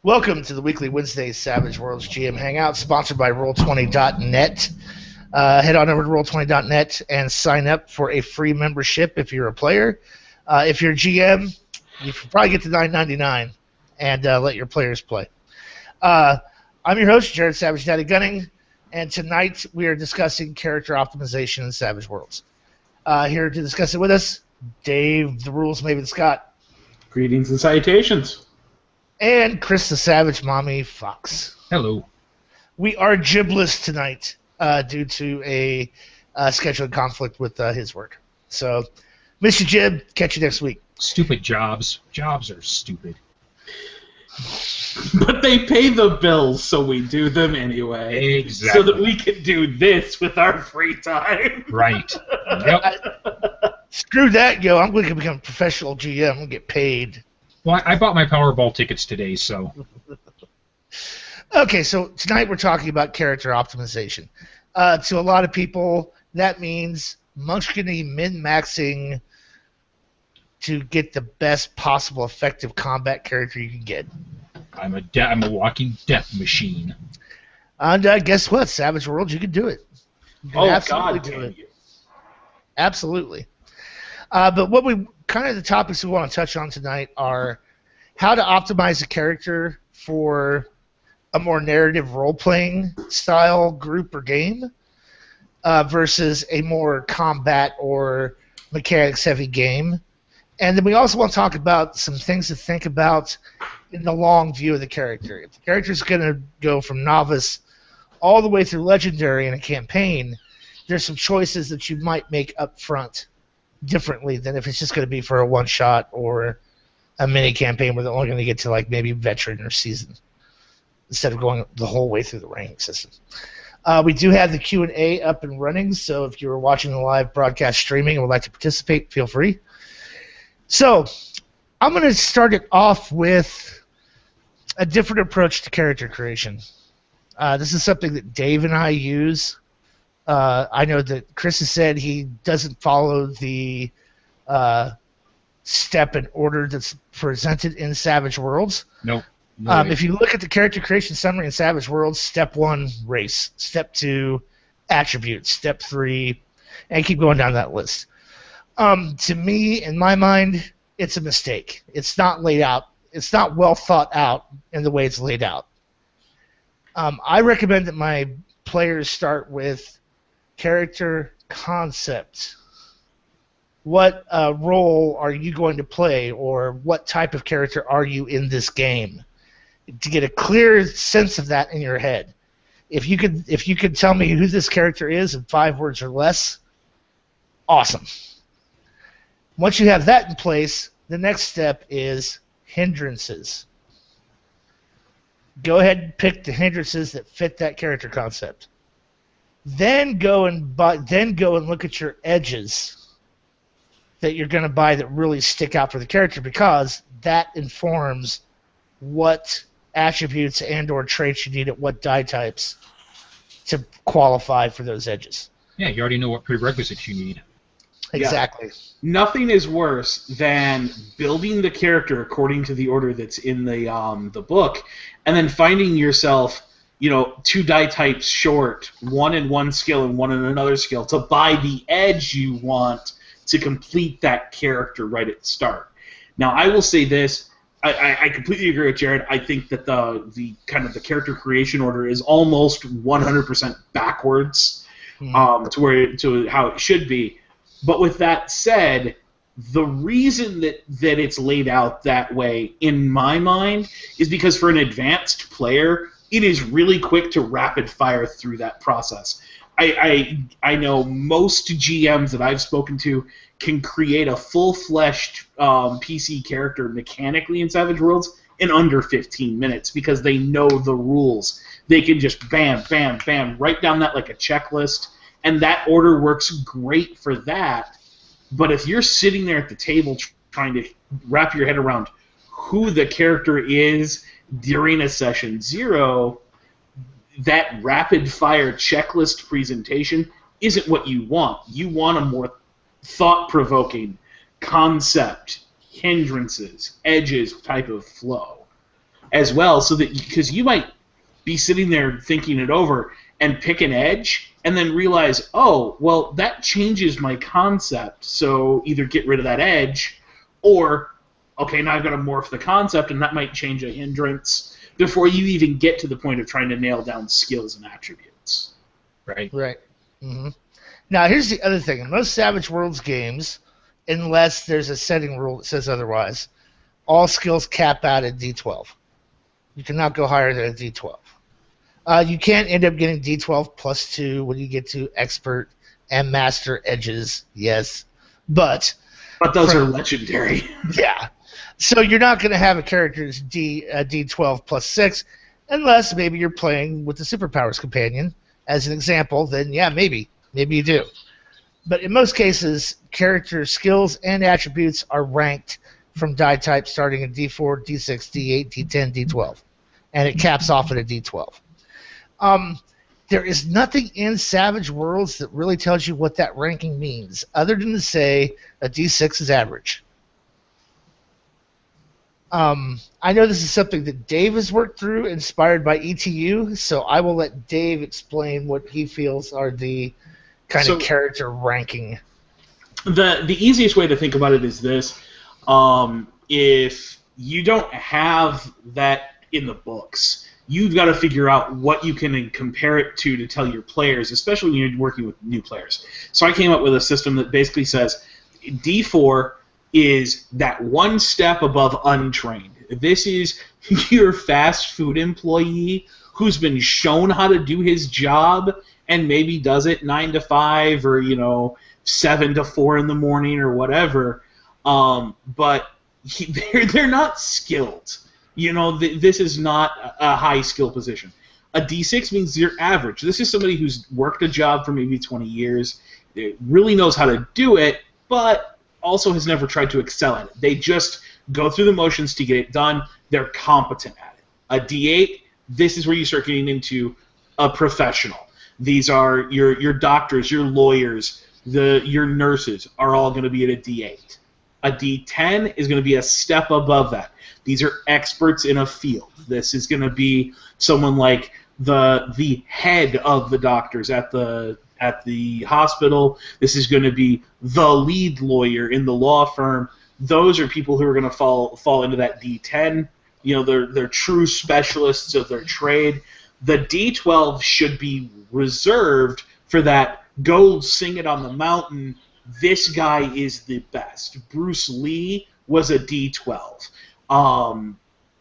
Welcome to the weekly Wednesday Savage Worlds GM Hangout, sponsored by Roll20.net. Head on over to Roll20.net and sign up for a free membership if you're a player. If you're a GM, you can probably get to $9.99 and let your players play. I'm your host, Jared Savage Daddy Gunning, and tonight we are discussing character optimization in Savage Worlds. Here to discuss it with us, Dave, the Rules Maven Scott. Greetings and salutations. And Chris the Savage Mommy Fox. Hello. We are gibless tonight due to a scheduling conflict with his work. So, miss you, Jib. Catch you next week. Stupid jobs. Jobs are stupid. But they pay the bills, so we do them anyway. Exactly. So that we can do this with our free time. Right. Yep. Screw that, yo. I'm going to become a professional GM. I'm going to get paid. Well, I bought my Powerball tickets today, so... Okay, so tonight we're talking about character optimization. To a lot of people, that means Munchkins min-maxing to get the best possible effective combat character you can get. I'm a walking death machine. And guess what? Savage Worlds, you can do it. You can God, do it. you. Absolutely. But what we kind of the topics we want to touch on tonight are how to optimize a character for a more narrative role-playing style group or game versus a more combat or mechanics-heavy game. And then we also want to talk about some things to think about in the long view of the character. If the character's going to go from novice all the way through legendary in a campaign, there's some choices that you might make up front differently than if it's just going to be for a one-shot or a mini campaign where they're only going to get to like maybe veteran or seasoned instead of going the whole way through the ranking system. We do have the Q&A up and running, so if you're watching the live broadcast streaming and would like to participate, feel free. So I'm going to start it off with a different approach to character creation. This is something that Dave and I use. I know that Chris has said he doesn't follow the step and order that's presented in Savage Worlds. Nope. If you look at the character creation summary in Savage Worlds, step 1, race. Step 2, attributes. Step 3, and keep going down that list. To me, in my mind, it's a mistake. It's not laid out. It's not well thought out in the way it's laid out. I recommend that my players start with character concept. What role are you going to play, or what type of character are you in this game? To get a clear sense of that in your head. If you could tell me who this character is in 5 words or less, awesome. Once you have that in place, the next step is hindrances. Go ahead and pick the hindrances that fit that character concept. Then go and look at your edges that you're going to buy that really stick out for the character, because that informs what attributes and or traits you need at what die types to qualify for those edges. Yeah, you already know what prerequisites you need. Exactly. Yeah. Nothing is worse than building the character according to the order that's in the book, and then finding yourself, 2 die types short, 1 in one skill and 1 in another skill, to buy the edge you want to complete that character right at the start. Now, I will say this: I completely agree with Jared. I think that the kind of the character creation order is almost 100% backwards to how it should be. But with that said, the reason that it's laid out that way, in my mind, is because for an advanced player, it is really quick to rapid fire through that process. I know most GMs that I've spoken to can create a full-fleshed PC character mechanically in Savage Worlds in under 15 minutes because they know the rules. They can just bam, bam, bam, write down that like a checklist, and that order works great for that. But if you're sitting there at the table trying to wrap your head around who the character is during a session 0, that rapid-fire checklist presentation isn't what you want. You want a more thought-provoking concept, hindrances, edges type of flow. as well, so that because you might be sitting there thinking it over and pick an edge and then realize, oh, well, that changes my concept, so either get rid of that edge or, okay, now I've got to morph the concept, and that might change a hindrance before you even get to the point of trying to nail down skills and attributes. Right. Right. Mm-hmm. Now, here's the other thing. In most Savage Worlds games, unless there's a setting rule that says otherwise, all skills cap out at D12. You cannot go higher than a D12. You can end up getting D12 plus 2 when you get to Expert and Master edges, yes. But those are legendary. Yeah. So you're not going to have a character's D12 plus 6 unless maybe you're playing with the Superpowers Companion. As an example, then yeah, maybe. Maybe you do. But in most cases, character skills and attributes are ranked from die type starting at D4, D6, D8, D10, D12. And it caps off at a D12. There is nothing in Savage Worlds that really tells you what that ranking means, other than to say a D6 is average. I know this is something that Dave has worked through, inspired by ETU, so I will let Dave explain what he feels are the kind of character ranking. The easiest way to think about it is this. If you don't have that in the books, you've got to figure out what you can compare it to tell your players, especially when you're working with new players. So I came up with a system that basically says D4 is that one step above untrained. This is your fast food employee who's been shown how to do his job and maybe does it 9 to 5 or 7 to 4 in the morning or whatever. But they're not skilled. This is not a high skill position. A D6 means you're average. This is somebody who's worked a job for maybe 20 years, really knows how to do it, but also has never tried to excel at it. They just go through the motions to get it done. They're competent at it. A D8, this is where you start getting into a professional. These are your doctors, your lawyers, your nurses are all going to be at a D8. A D10 is going to be a step above that. These are experts in a field. This is going to be someone like the head of the doctors at the hospital. This is going to be the lead lawyer in the law firm. Those are people who are going to fall into that D10. They're true specialists of their trade. The D12 should be reserved for that go sing it on the mountain. This guy is the best. Bruce Lee was a D12.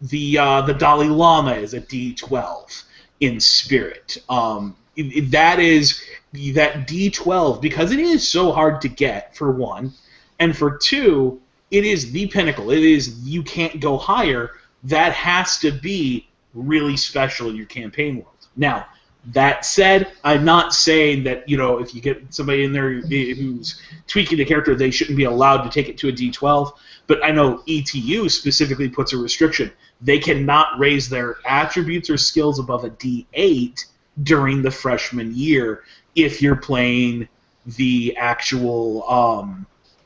The Dalai Lama is a D12 in spirit. That is that D12 because it is so hard to get, for one, and for two, it is the pinnacle. It is, you can't go higher. That has to be really special in your campaign world. Now, that said, I'm not saying that, if you get somebody in there who's tweaking the character, they shouldn't be allowed to take it to a D12. But I know ETU specifically puts a restriction. They cannot raise their attributes or skills above a D8 during the freshman year if you're playing the actual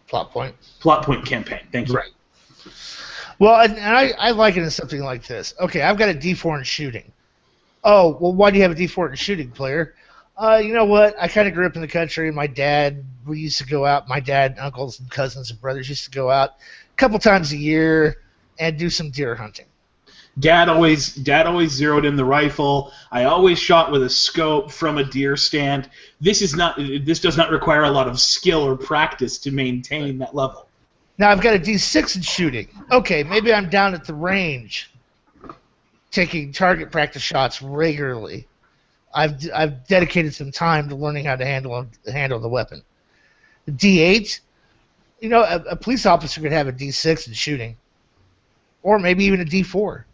plot point campaign. Thank you. Right. Well, and I liken it to something like this. Okay, I've got a D4 in shooting. Oh, well, why do you have a D4 in shooting, player? You know what? I kind of grew up in the country. We used to go out. My dad, uncles, and cousins and brothers used to go out a couple times a year and do some deer hunting. Dad always zeroed in the rifle. I always shot with a scope from a deer stand. This does not require a lot of skill or practice to maintain that level. Now I've got a D6 in shooting. Okay, maybe I'm down at the range, taking target practice shots regularly. I've dedicated some time to learning how to handle the weapon. The D8, a police officer could have a D6 in shooting, or maybe even a D4.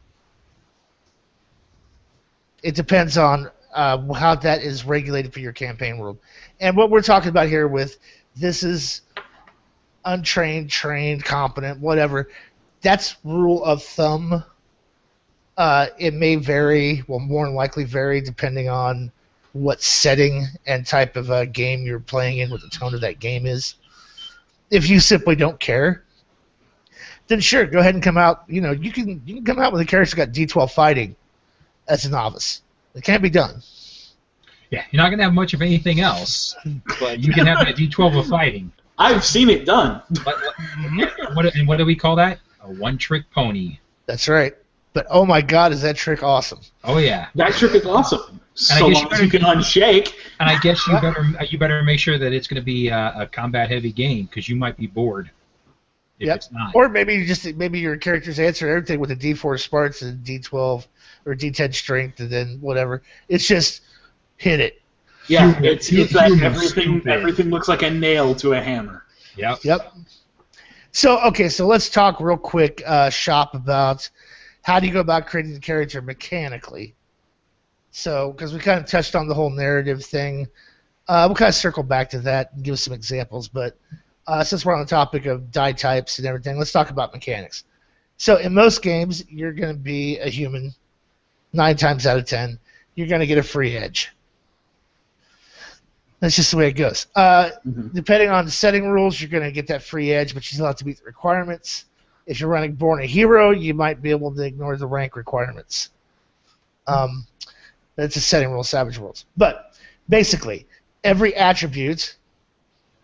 It depends on how that is regulated for your campaign world. And what we're talking about here with this is untrained, trained, competent, whatever, that's rule of thumb. It may vary, more than likely vary, depending on what setting and type of game you're playing in, what the tone of that game is. If you simply don't care, then sure, go ahead and come out. You know, you can come out with a character that's got D12 fighting as a novice. It can be done. Yeah, you're not going to have much of anything else, but you can have a D12 of fighting. I've seen it done. What do we call that? A one-trick pony. That's right. But oh my God, is that trick awesome? Oh yeah. That trick is awesome. So long as you can unshake. And I guess you better make sure that it's going to be a combat-heavy game because you might be bored if it's not. Or maybe your characters answer everything with a D4 smarts and D12 or D10 strength, and then whatever. It's just hit it. Yeah, it's like everything looks like a nail to a hammer. Yep. So let's talk real quick, shop, about how do you go about creating the character mechanically. So, because we kind of touched on the whole narrative thing, we'll kind of circle back to that and give some examples. But since we're on the topic of die types and everything, let's talk about mechanics. So, in most games, you're going to be a human. 9 times out of 10, you're going to get a free edge. That's just the way it goes. Depending on the setting rules, you're going to get that free edge, but you still have to meet the requirements. If you're running Born a Hero, you might be able to ignore the rank requirements. That's a setting rule, Savage Worlds. But basically, every attribute,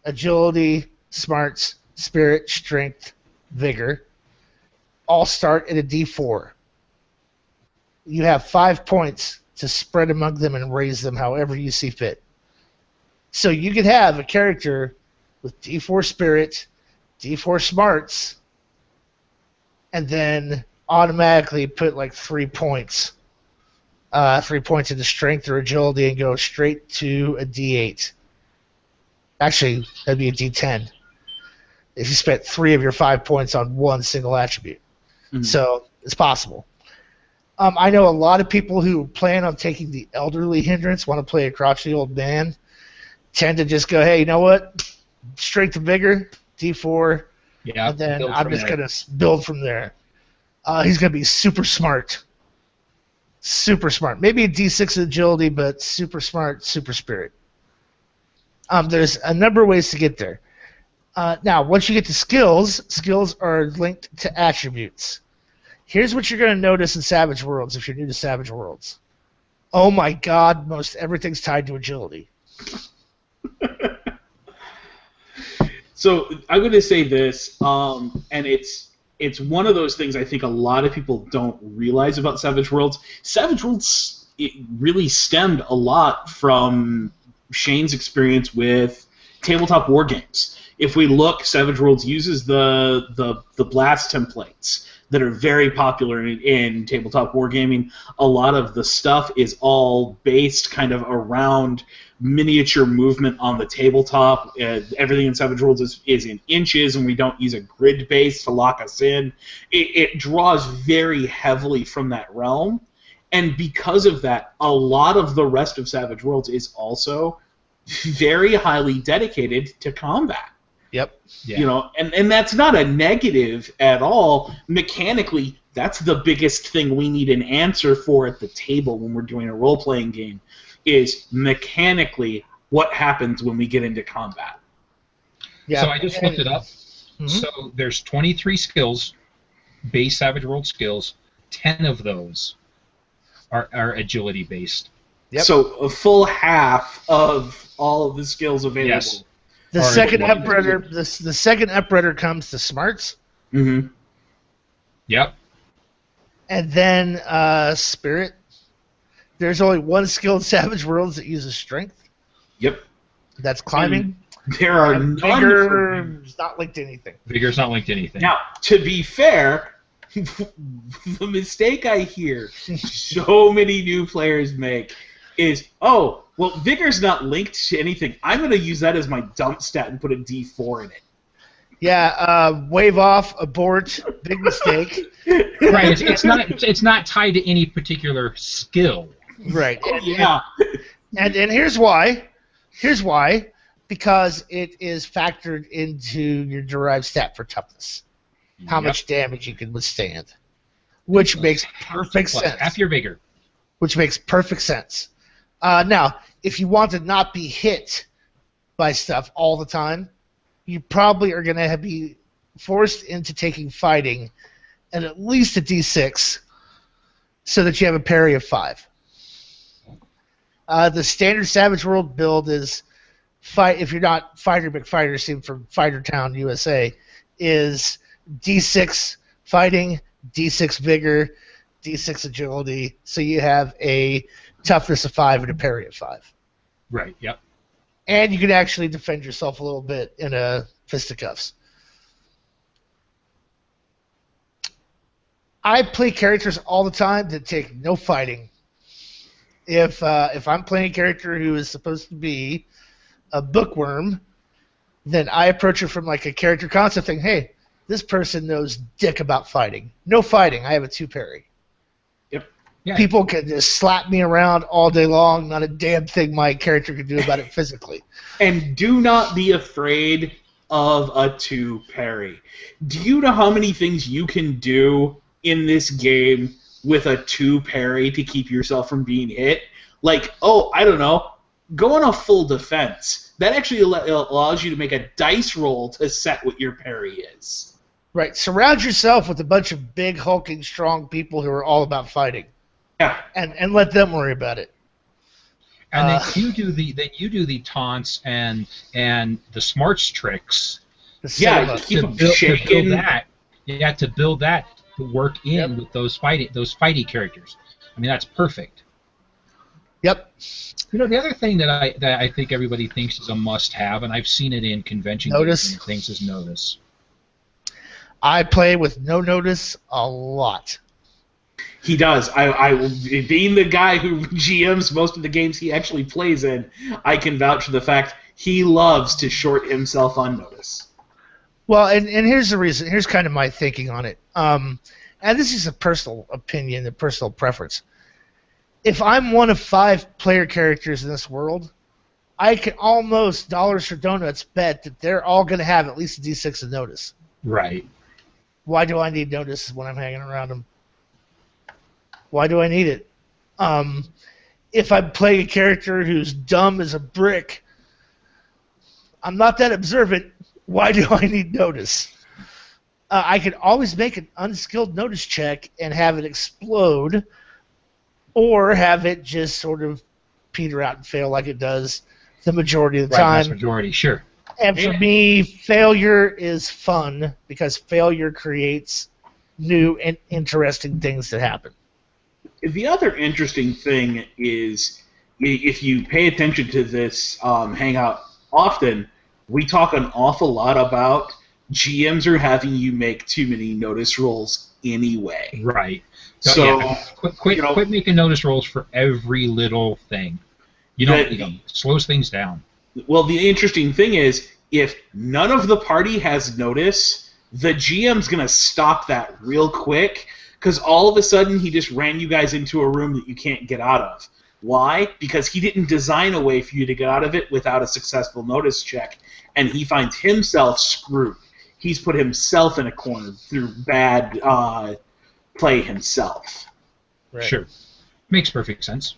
agility, smarts, spirit, strength, vigor, all start at a D4. You have 5 points to spread among them and raise them however you see fit. So you could have a character with D4 spirit, D4 smarts, and then automatically put like 3 points. 3 points into strength or agility and go straight to a D8. Actually, that'd be a D10. If you spent 3 of your 5 points on one single attribute. So it's possible. I know a lot of people who plan on taking the elderly hindrance, want to play a crotchety old man, tend to just go, hey, you know what? Strength and vigor, D4, and then I'm just going to build from there. He's going to be super smart. Super smart. Maybe a D6 agility, but super smart, super spirit. There's a number of ways to get there. Now, once you get to skills are linked to attributes. Here's what you're going to notice in Savage Worlds if you're new to Savage Worlds. Oh my God, most everything's tied to agility. So I'm going to say this, and it's one of those things I think a lot of people don't realize about Savage Worlds. Savage Worlds, it really stemmed a lot from Shane's experience with tabletop war games. If we look, Savage Worlds uses the blast templates that are very popular in tabletop wargaming. A lot of the stuff is all based kind of around miniature movement on the tabletop. Everything in Savage Worlds is in inches, and we don't use a grid base to lock us in. It draws very heavily from that realm, and because of that, a lot of the rest of Savage Worlds is also very highly dedicated to combat. Yep. Yeah. You know, and that's not a negative at all. Mechanically, that's the biggest thing we need an answer for at the table when we're doing a role-playing game, is mechanically what happens when we get into combat. Yeah. So I just looked it up. Mm-hmm. So there's 23 skills, base Savage World skills. 10 of those are agility based. Yep. So a full half of all of the skills available. Yes. The second upbreeder comes to smarts. Mm-hmm. Yep. And then spirit. There's only one skill in Savage Worlds that uses strength. Yep. That's climbing. And there are vigor is not linked to anything. Vigor's not linked to anything. Now, to be fair, the mistake I hear so many new players make is, oh, well, Vigor's not linked to anything. I'm going to use that as my dump stat and put a D4 in it. Yeah, wave off, abort, big mistake. Right, it's not tied to any particular skill. Right. Oh, yeah. And here's why. Because it is factored into your derived stat for toughness. How much damage you can withstand. Which makes perfect sense. Half your vigor. Which makes perfect sense. Now, if you want to not be hit by stuff all the time, you probably are going to be forced into taking fighting and at least a D6 so that you have a parry of 5. The standard Savage World build is fight. If you're not Fighter McFighter, seen from Fighter Town, USA, is D6 fighting, D6 vigor, D6 agility. So you have a toughness of 5 and a parry of 5. Right. Yep. And you can actually defend yourself a little bit in a fisticuffs. I play characters all the time that take no fighting. If I'm playing a character who is supposed to be a bookworm, then I approach it from like a character concept thing. Hey, this person knows dick about fighting. No fighting. I have a 2 parry. Yep. Yeah. People can just slap me around all day long. Not a damn thing my character can do about it physically. And do not be afraid of a 2 parry. Do you know how many things you can do in this game with a 2 parry to keep yourself from being hit? Like, I don't know, go on a full defense. That actually allows you to make a dice roll to set what your parry is. Right. Surround yourself with a bunch of big, hulking, strong people who are all about fighting. Yeah. And let them worry about it. And then you do the taunts and the smarts tricks. Yeah, keep them shaking. To build that. Yeah, to build that to work in with those fighty characters. I mean, that's perfect. Yep. You know, the other thing that I think everybody thinks is a must-have, and I've seen it in convention games and things, is notice. I play with no notice a lot. He does. I being the guy who GMs most of the games he actually plays in, I can vouch for the fact he loves to short himself on notice. Well, and here's the reason. Here's kind of my thinking on it. And this is a personal opinion, a personal preference. If I'm one of 5 player characters in this world, I can almost dollars for donuts bet that they're all going to have at least a D6 of notice. Right. Why do I need notice when I'm hanging around them? Why do I need it? If I'm playing a character who's dumb as a brick, I'm not that observant. Why do I need notice? I can always make an unskilled notice check and have it explode, or have it just sort of peter out and fail like it does the majority of the time. Vast majority, sure. And for me, failure is fun because failure creates new and interesting things that happen. The other interesting thing is, if you pay attention to this Hangout often, we talk an awful lot about GMs are having you make too many notice rolls anyway. Right. So quit making notice rolls for every little thing. You know, slows things down. Well, the interesting thing is, if none of the party has notice, the GM's going to stop that real quick, because all of a sudden he just ran you guys into a room that you can't get out of. Why? Because he didn't design a way for you to get out of it without a successful notice check, and he finds himself screwed. He's put himself in a corner through bad play himself. Right. Sure. Makes perfect sense.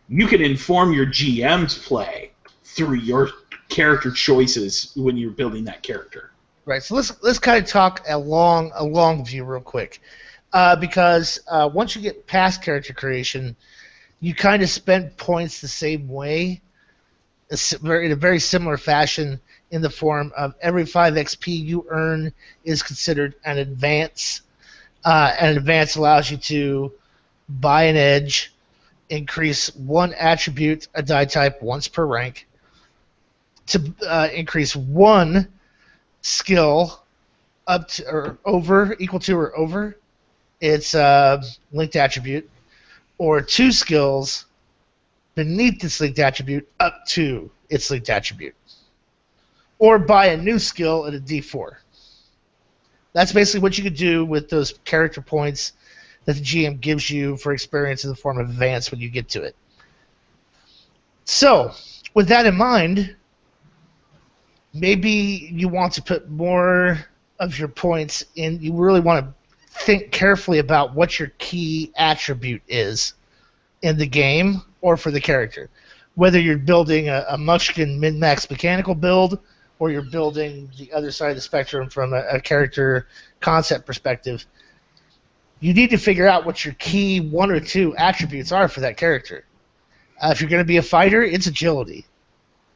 You can inform your GM's play through your character choices when you're building that character. Right. So let's kind of talk a long view real quick, because once you get past character creation, you kind of spend points the same way, in a very similar fashion, in the form of every 5 XP you earn is considered an advance. An advance allows you to buy an edge, increase 1 attribute, a die type, once per rank, to increase 1 skill up to or over, equal to or over its linked attribute, or 2 skills beneath its linked attribute up to its linked attribute, or buy a new skill at a D4. That's basically what you could do with those character points that the GM gives you for experience in the form of advance when you get to it. So, with that in mind, maybe you want to put more of your points in. You really want to think carefully about what your key attribute is in the game or for the character. Whether you're building a Munchkin min-max mechanical build, or you're building the other side of the spectrum from a character concept perspective, you need to figure out what your key 1 or 2 attributes are for that character. If you're going to be a fighter, it's agility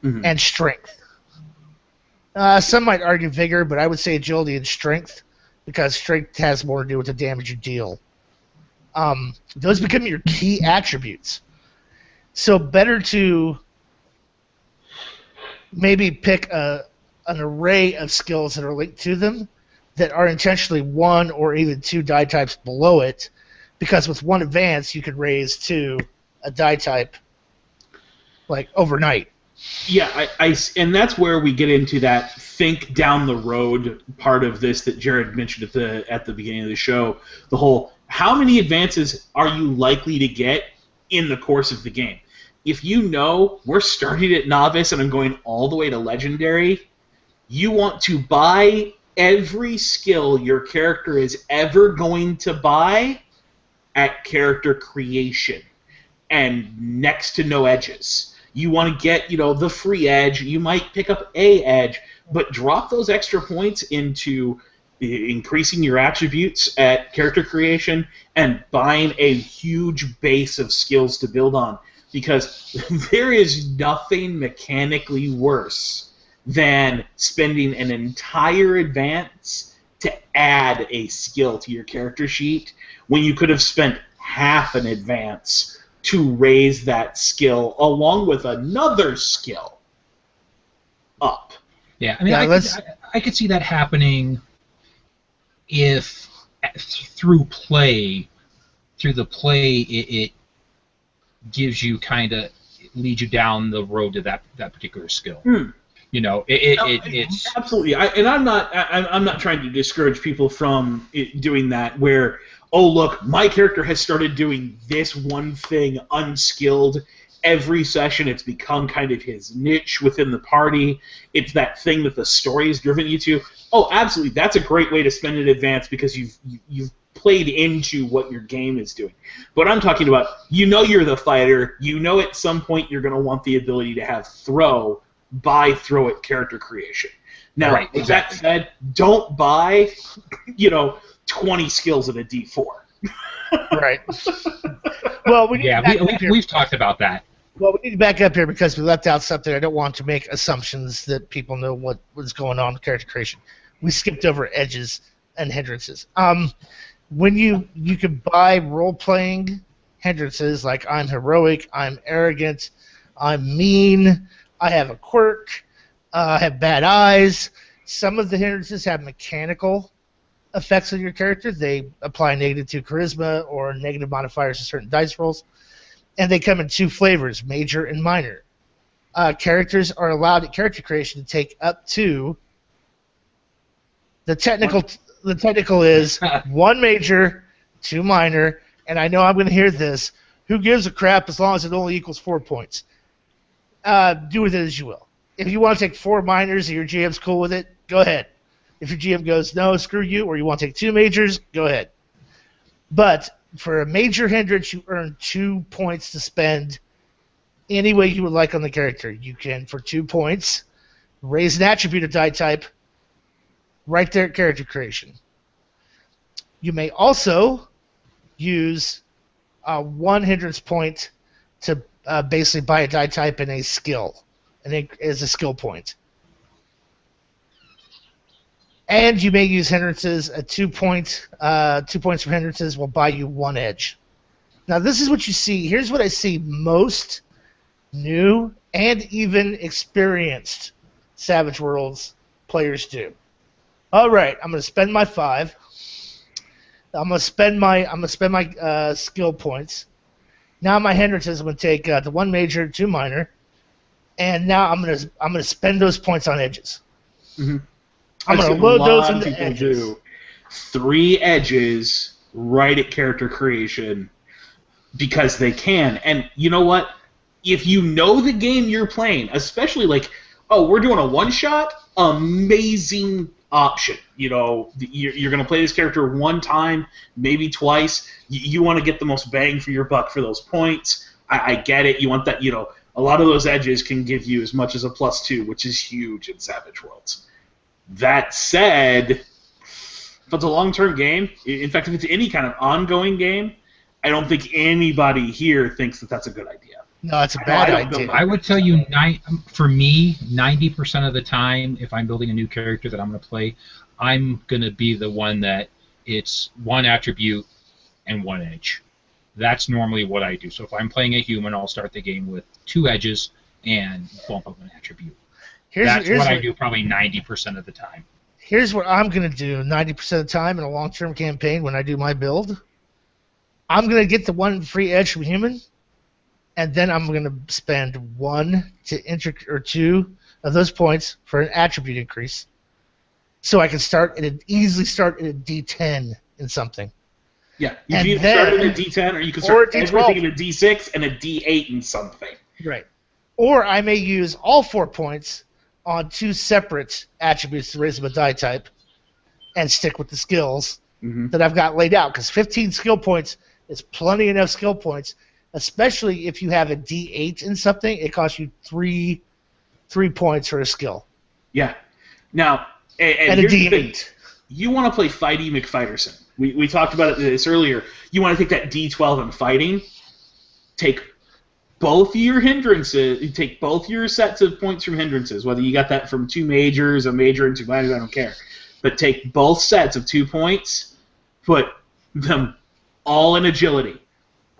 and strength. Some might argue vigor, but I would say agility and strength, because strength has more to do with the damage you deal. Those become your key attributes. So better to maybe pick an array of skills that are linked to them that are intentionally 1 or even 2 die types below it, because with 1 advance you could raise to a die type like overnight. Yeah, and that's where we get into that think down the road part of this that Jared mentioned at the beginning of the show. The whole, how many advances are you likely to get in the course of the game? If you know we're starting at novice and I'm going all the way to legendary, you want to buy every skill your character is ever going to buy at character creation and next to no edges. You want to get, the free edge. You might pick up a edge, but drop those extra points into increasing your attributes at character creation and buying a huge base of skills to build on, because there is nothing mechanically worse than spending an entire advance to add a skill to your character sheet when you could have spent half an advance to raise that skill along with another skill up. Yeah, I mean, I could see that happening if through the play, it gives you leads you down the road to that particular skill. It's absolutely. I'm not trying to discourage people from doing that. Where, oh look, my character has started doing this one thing unskilled. Every session, it's become kind of his niche within the party. It's that thing that the story has driven you to. Oh, absolutely, that's a great way to spend an advance because you've played into what your game is doing. But I'm talking about, you're the fighter. At some point you're going to want the ability to have throw at character creation. Now, right, with that said, don't buy 20 skills in a D4. Right. Well, we've talked about that. Well, we need to back up here because we left out something. I don't want to make assumptions that people know what's going on with character creation. We skipped over edges and hindrances. When you can buy role-playing hindrances like I'm heroic, I'm arrogant, I'm mean, I have a quirk, I have bad eyes. Some of the hindrances have mechanical effects on your character. They apply negative to charisma or negative modifiers to certain dice rolls. And they come in 2 flavors, major and minor. Characters are allowed at character creation to take up to the technical is 1 major, 2 minor, and I know I'm going to hear this. Who gives a crap as long as it only equals 4 points? Do with it as you will. If you want to take 4 minors and your GM's cool with it, go ahead. If your GM goes, no, screw you, or you want to take 2 majors, go ahead. But for a major hindrance, you earn 2 points to spend any way you would like on the character. You can, for 2 points, raise an attribute of die type right there at character creation. You may also use 1 hindrance point to basically buy a die type and a skill, and as a skill point. And you may use hindrances. 2 points for hindrances will buy you 1 edge. Now, this is what you see. Here's what I see most new and even experienced Savage Worlds players do. All right, I'm going to spend my 5. I'm going to spend my skill points. Now my hindrances, I'm going to take the 1 major, 2 minor, and now I'm going to spend those points on edges. Mm-hmm. I'm going to load those into edges. Do 3 edges right at character creation because they can. And you know what? If you know the game you're playing, especially like, oh, we're doing a one-shot, amazing option. You're going to play this character 1 time, maybe twice. You want to get the most bang for your buck for those points. I get it. You want that, A lot of those edges can give you as much as a +2, which is huge in Savage Worlds. That said, if it's a long-term game, in fact, if it's any kind of ongoing game, I don't think anybody here thinks that that's a good idea. No, it's a bad idea. I would tell you, for me, 90% of the time, if I'm building a new character that I'm going to play, I'm going to be the one that it's one attribute and one edge. That's normally what I do. So if I'm playing a human, I'll start the game with 2 edges and bump up an attribute. That's what I do probably 90% of the time. Here's what I'm going to do 90% of the time in a long-term campaign when I do my build. I'm going to get the 1 free edge from human, and then I'm going to spend 1 or 2 of those points for an attribute increase. So I can easily start at a D10 in something. Yeah, you can either start at a D10 or you can start everything in a D6 and a D8 in something. Right. Or I may use all 4 points on 2 separate attributes to raise them a die type and stick with the skills that I've got laid out. Because 15 skill points is plenty enough skill points, especially if you have a D8 in something. It costs you 3 points for a skill. Yeah. Now, and a here's D8. the thing. You want to play Fighty McFighterson. We talked about this earlier. You want to take that D12 in fighting, take both your hindrances, you take both your sets of points from hindrances, whether you got that from 2 majors, a major and 2 minors, I don't care. But take both sets of 2 points, put them all in agility.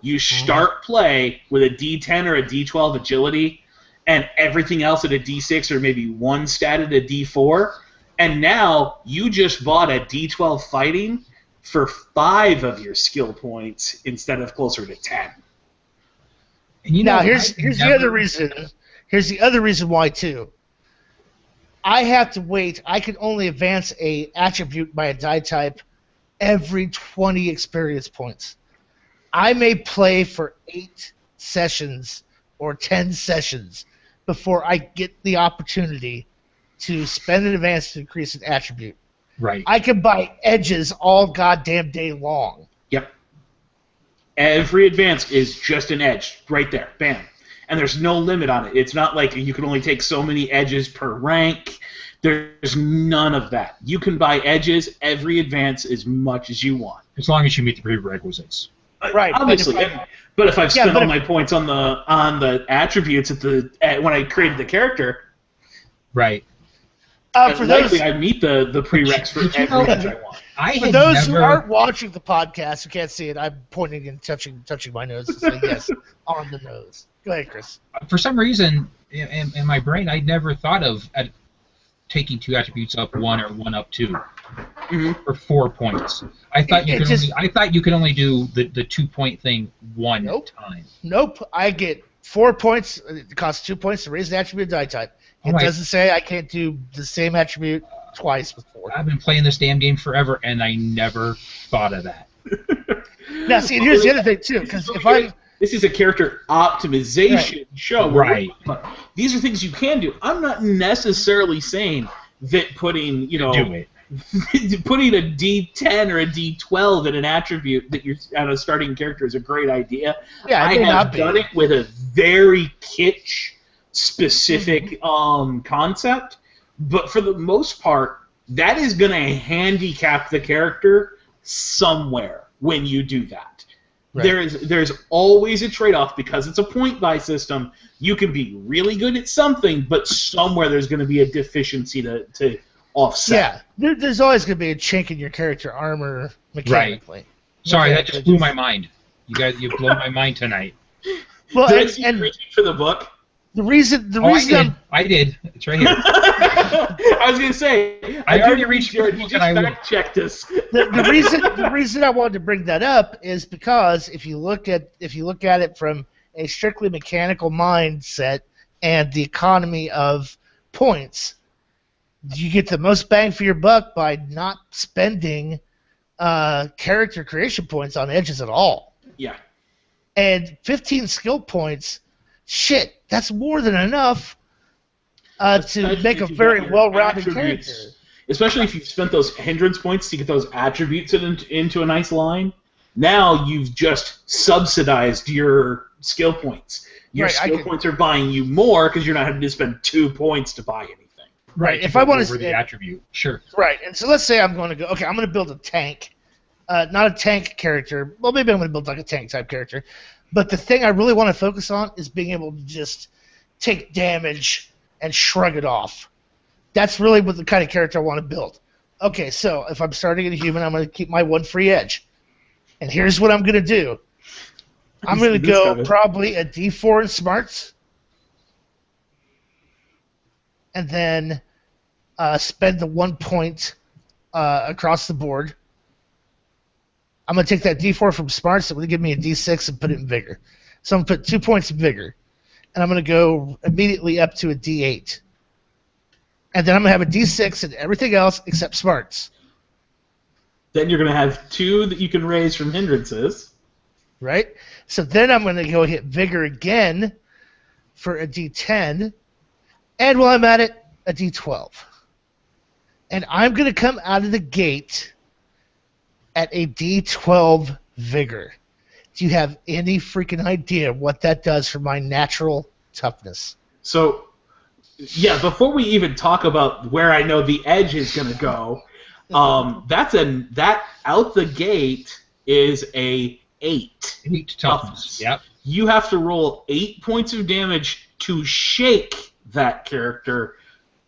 You start play with a D10 or a D12 agility, and everything else at a D6 or maybe 1 stat at a D4, and now you just bought a D12 fighting for 5 of your skill points instead of closer to 10. And here's the other reason. Here's the other reason why too. I have to wait. I can only advance a attribute by a die type every 20 experience points. I may play for 8 sessions or 10 sessions before I get the opportunity to spend an advance to increase an attribute. Right. I can buy edges all goddamn day long. Yep. Every advance is just an edge right there. Bam. And there's no limit on it. It's not like you can only take so many edges per rank. There's none of that. You can buy edges every advance as much as you want. As long as you meet the prerequisites. Right. Obviously. But if I've spent all my points on the attributes when I created the character, right. For those, I meet the prereqs for every edge I want. For those who aren't watching the podcast, who can't see it, I'm pointing and touching my nose to say yes on the nose. Go ahead, Chris. For some reason, in my brain, I never thought of taking 2 attributes up 1 or 1 up 2 for 4 points. I thought you could only do the 2-point thing 1 time. Nope. I get 4 points. It costs 2 points to raise an attribute die type. It doesn't say I can't do the same attribute twice before. I've been playing this damn game forever, and I never thought of that. Now, see, here's the other thing, too, because This is a character optimization show. Right. These are things you can do. I'm not necessarily saying that putting a D10 or a D12 in an attribute that you're on a starting character is a great idea. Yeah, I have done it with a very kitsch specific concept, but for the most part, that is going to handicap the character somewhere when you do that. Right. There's always a trade-off because it's a point-buy system. You can be really good at something, but somewhere there's going to be a deficiency to offset. Yeah, there's always going to be a chink in your character armor mechanically. Right. Sorry, that just blew my mind. You blew my mind tonight. Well, and reaching for the book. The reason I did. It's right here. I was gonna say I already reached for the book and I fact checked us. The reason I wanted to bring that up is because if you look at it from a strictly mechanical mindset and the economy of points, you get the most bang for your buck by not spending character creation points on edges at all. Yeah. And 15 skill points, shit, that's more than enough to make a very well-rounded character. Especially if you've spent those hindrance points to get those attributes into a nice line. Now you've just subsidized your skill points. Your skill points are buying you more because you're not having to spend 2 points to buy anything. Right. If I want to the attribute, sure. Right. And so let's say I'm going to go. Okay, I'm going to build a tank, not a tank character. Well, maybe I'm going to build like a tank type character. But the thing I really want to focus on is being able to just take damage and shrug it off. That's really what the kind of character I want to build. Okay, so if I'm starting at a human, I'm going to keep my 1 free edge. And here's what I'm going to do. I'm going to go probably a D4 in smarts. And then spend the 1 point across the board. I'm going to take that D4 from smarts. It's going to give me a D6 and put it in vigor. So I'm going to put 2 points in vigor. And I'm going to go immediately up to a D8. And then I'm going to have a D6 and everything else except smarts. Then you're going to have 2 that you can raise from hindrances. Right? So then I'm going to go hit vigor again for a D10. And while I'm at it, a D12. And I'm going to come out of the gate at a D12 vigor. Do you have any freaking idea what that does for my natural toughness? So, yeah, before we even talk about where I know the edge is going to go, that out the gate is a 8. 8 toughness. Yep. You have to roll 8 points of damage to shake that character,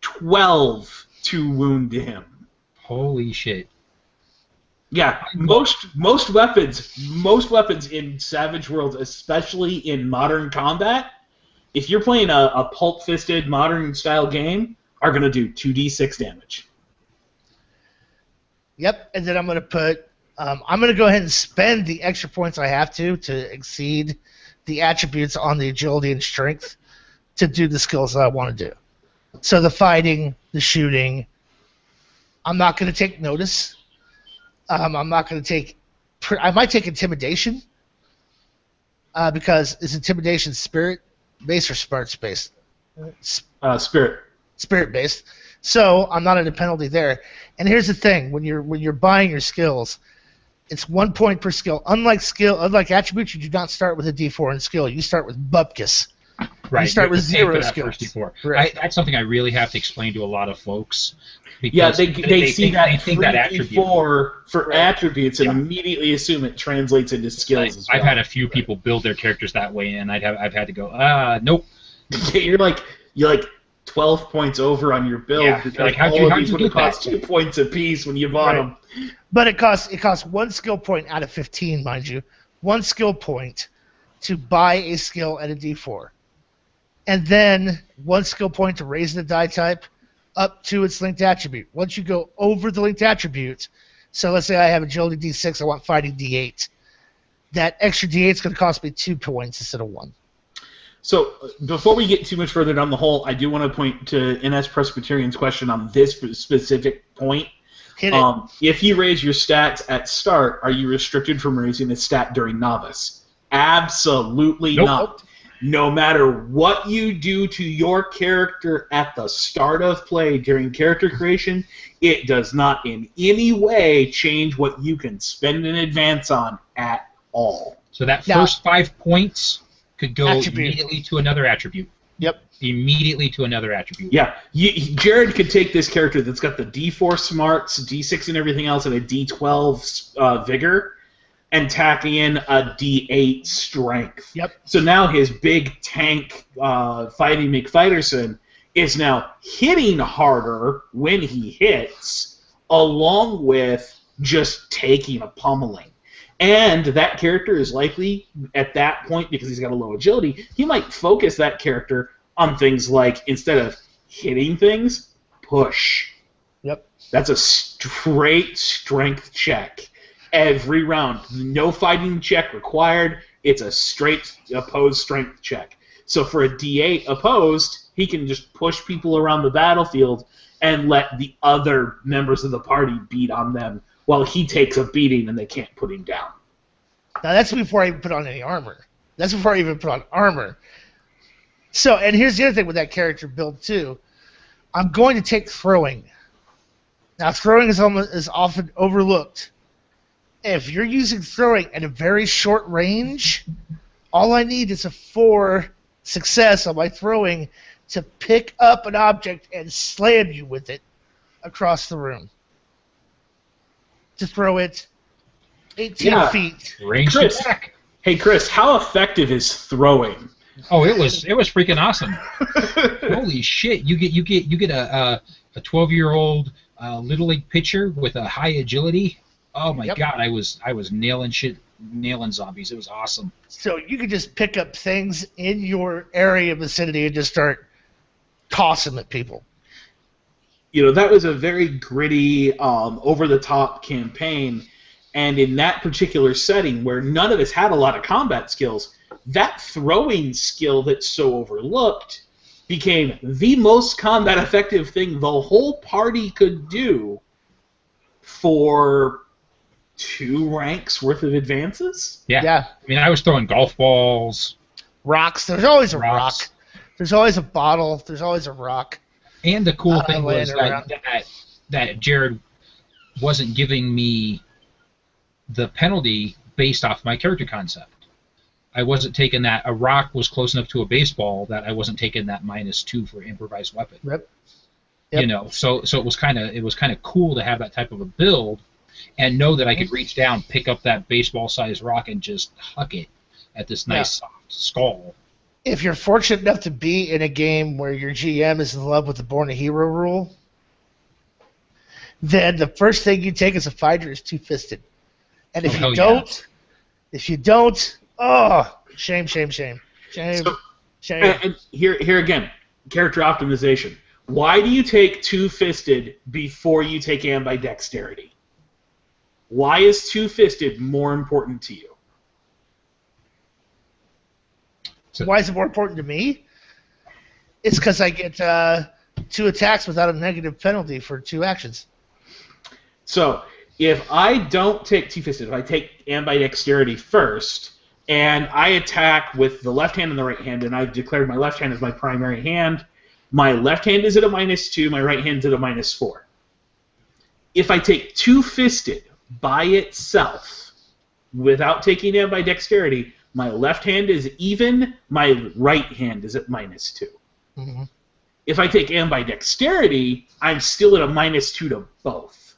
12 to wound him. Holy shit. Yeah, most weapons in Savage Worlds, especially in modern combat, if you're playing a pulp-fisted modern-style game, are going to do 2d6 damage. Yep, and then I'm going to put... I'm going to go ahead and spend the extra points I have to exceed the attributes on the agility and strength to do the skills that I want to do. So the fighting, the shooting, I'm not going to take notice. I'm not going to take... I might take intimidation, because is intimidation spirit-based or smarts-based? Spirit. Spirit-based. So I'm not at a penalty there. And here's the thing: when you're buying your skills, it's 1 point per skill. Unlike attributes, you do not start with a D4 in skill. You start with bupkis. Right. You start with 0 skills. Right. That's something I really have to explain to a lot of folks. Yeah, they see that think that attribute for attributes and immediately assume it translates into skills as well. I've had a few people build their characters that way, and I've had to go, nope. You're like 12 points over on your build. Yeah, because like, all of these would have cost 2 points apiece when you bought them. But it costs 1 skill point out of 15, mind you. 1 skill point to buy a skill at a D4. And then 1 skill point to raise the die type up to its linked attribute. Once you go over the linked attribute, so let's say I have agility D6, I want fighting D8. That extra D8 is going to cost me 2 points instead of 1. So before we get too much further down the hole, I do want to point to NS Presbyterian's question on this specific point. Hit it. If you raise your stats at start, are you restricted from raising a stat during novice? Absolutely not. No matter what you do to your character at the start of play during character creation, it does not in any way change what you can spend in advance on at all. So that first 5 points could go Attribute. immediately to another attribute. Yep. Immediately to another attribute. Yeah. Jared could take this character that's got the D4 smarts, D6 and everything else, and a D12 vigor, and tack in a D8 strength. Yep. So now his big tank fighting McFighterson is now hitting harder when he hits, along with just taking a pummeling. And that character is likely, at that point, because he's got a low agility, he might focus that character on things like, instead of hitting things, push. Yep. That's a straight strength check. Every round. No fighting check required. It's a straight opposed strength check. So for a D8 opposed, he can just push people around the battlefield and let the other members of the party beat on them while he takes a beating and they can't put him down. Now that's before I even put on any armor. That's before I even put on armor. So, and here's the other thing with that character build too. I'm going to take throwing. Now throwing is often overlooked. If you're using throwing at a very short range, all I need is a 4 success on my throwing to pick up an object and slam you with it across the room. To throw it 18 feet. Ranged attack. Hey, Chris, how effective is throwing? Oh, it was freaking awesome. Holy shit! You get a 12-year-old little league pitcher with a high agility. Oh my god, I was nailing zombies. It was awesome. So you could just pick up things in your area vicinity and just start tossing at people. You know, that was a very gritty, over-the-top campaign, and in that particular setting where none of us had a lot of combat skills, that throwing skill that's so overlooked became the most combat effective thing the whole party could do for 2 ranks worth of advances? Yeah. I mean, I was throwing golf balls. Rocks. There's always a rock. There's always a bottle. There's always a rock. And the cool thing was that Jared wasn't giving me the penalty based off my character concept. I wasn't taking that. A rock was close enough to a baseball that I wasn't taking that -2 for improvised weapon. Yep. You know, so it was kind of cool to have that type of a build, and know that I could reach down, pick up that baseball-sized rock, and just huck it at this nice soft skull. If you're fortunate enough to be in a game where your GM is in love with the Born a Hero rule, then the first thing you take as a fighter is Two-Fisted. And if you don't, oh, shame. Shame. And here again, character optimization. Why do you take Two-Fisted before you take ambidexterity? Why is Two-Fisted more important to you? Why is it more important to me? It's because I get 2 attacks without a negative penalty for 2 actions. So, if I don't take Two-Fisted, if I take ambidexterity first, and I attack with the left hand and the right hand, and I've declared my left hand as my primary hand, my left hand is at a -2, my right hand is at a -4. If I take Two-Fisted by itself, without taking ambidexterity, my left hand is even, my right hand is at -2. Mm-hmm. If I take ambidexterity, I'm still at a -2 to both.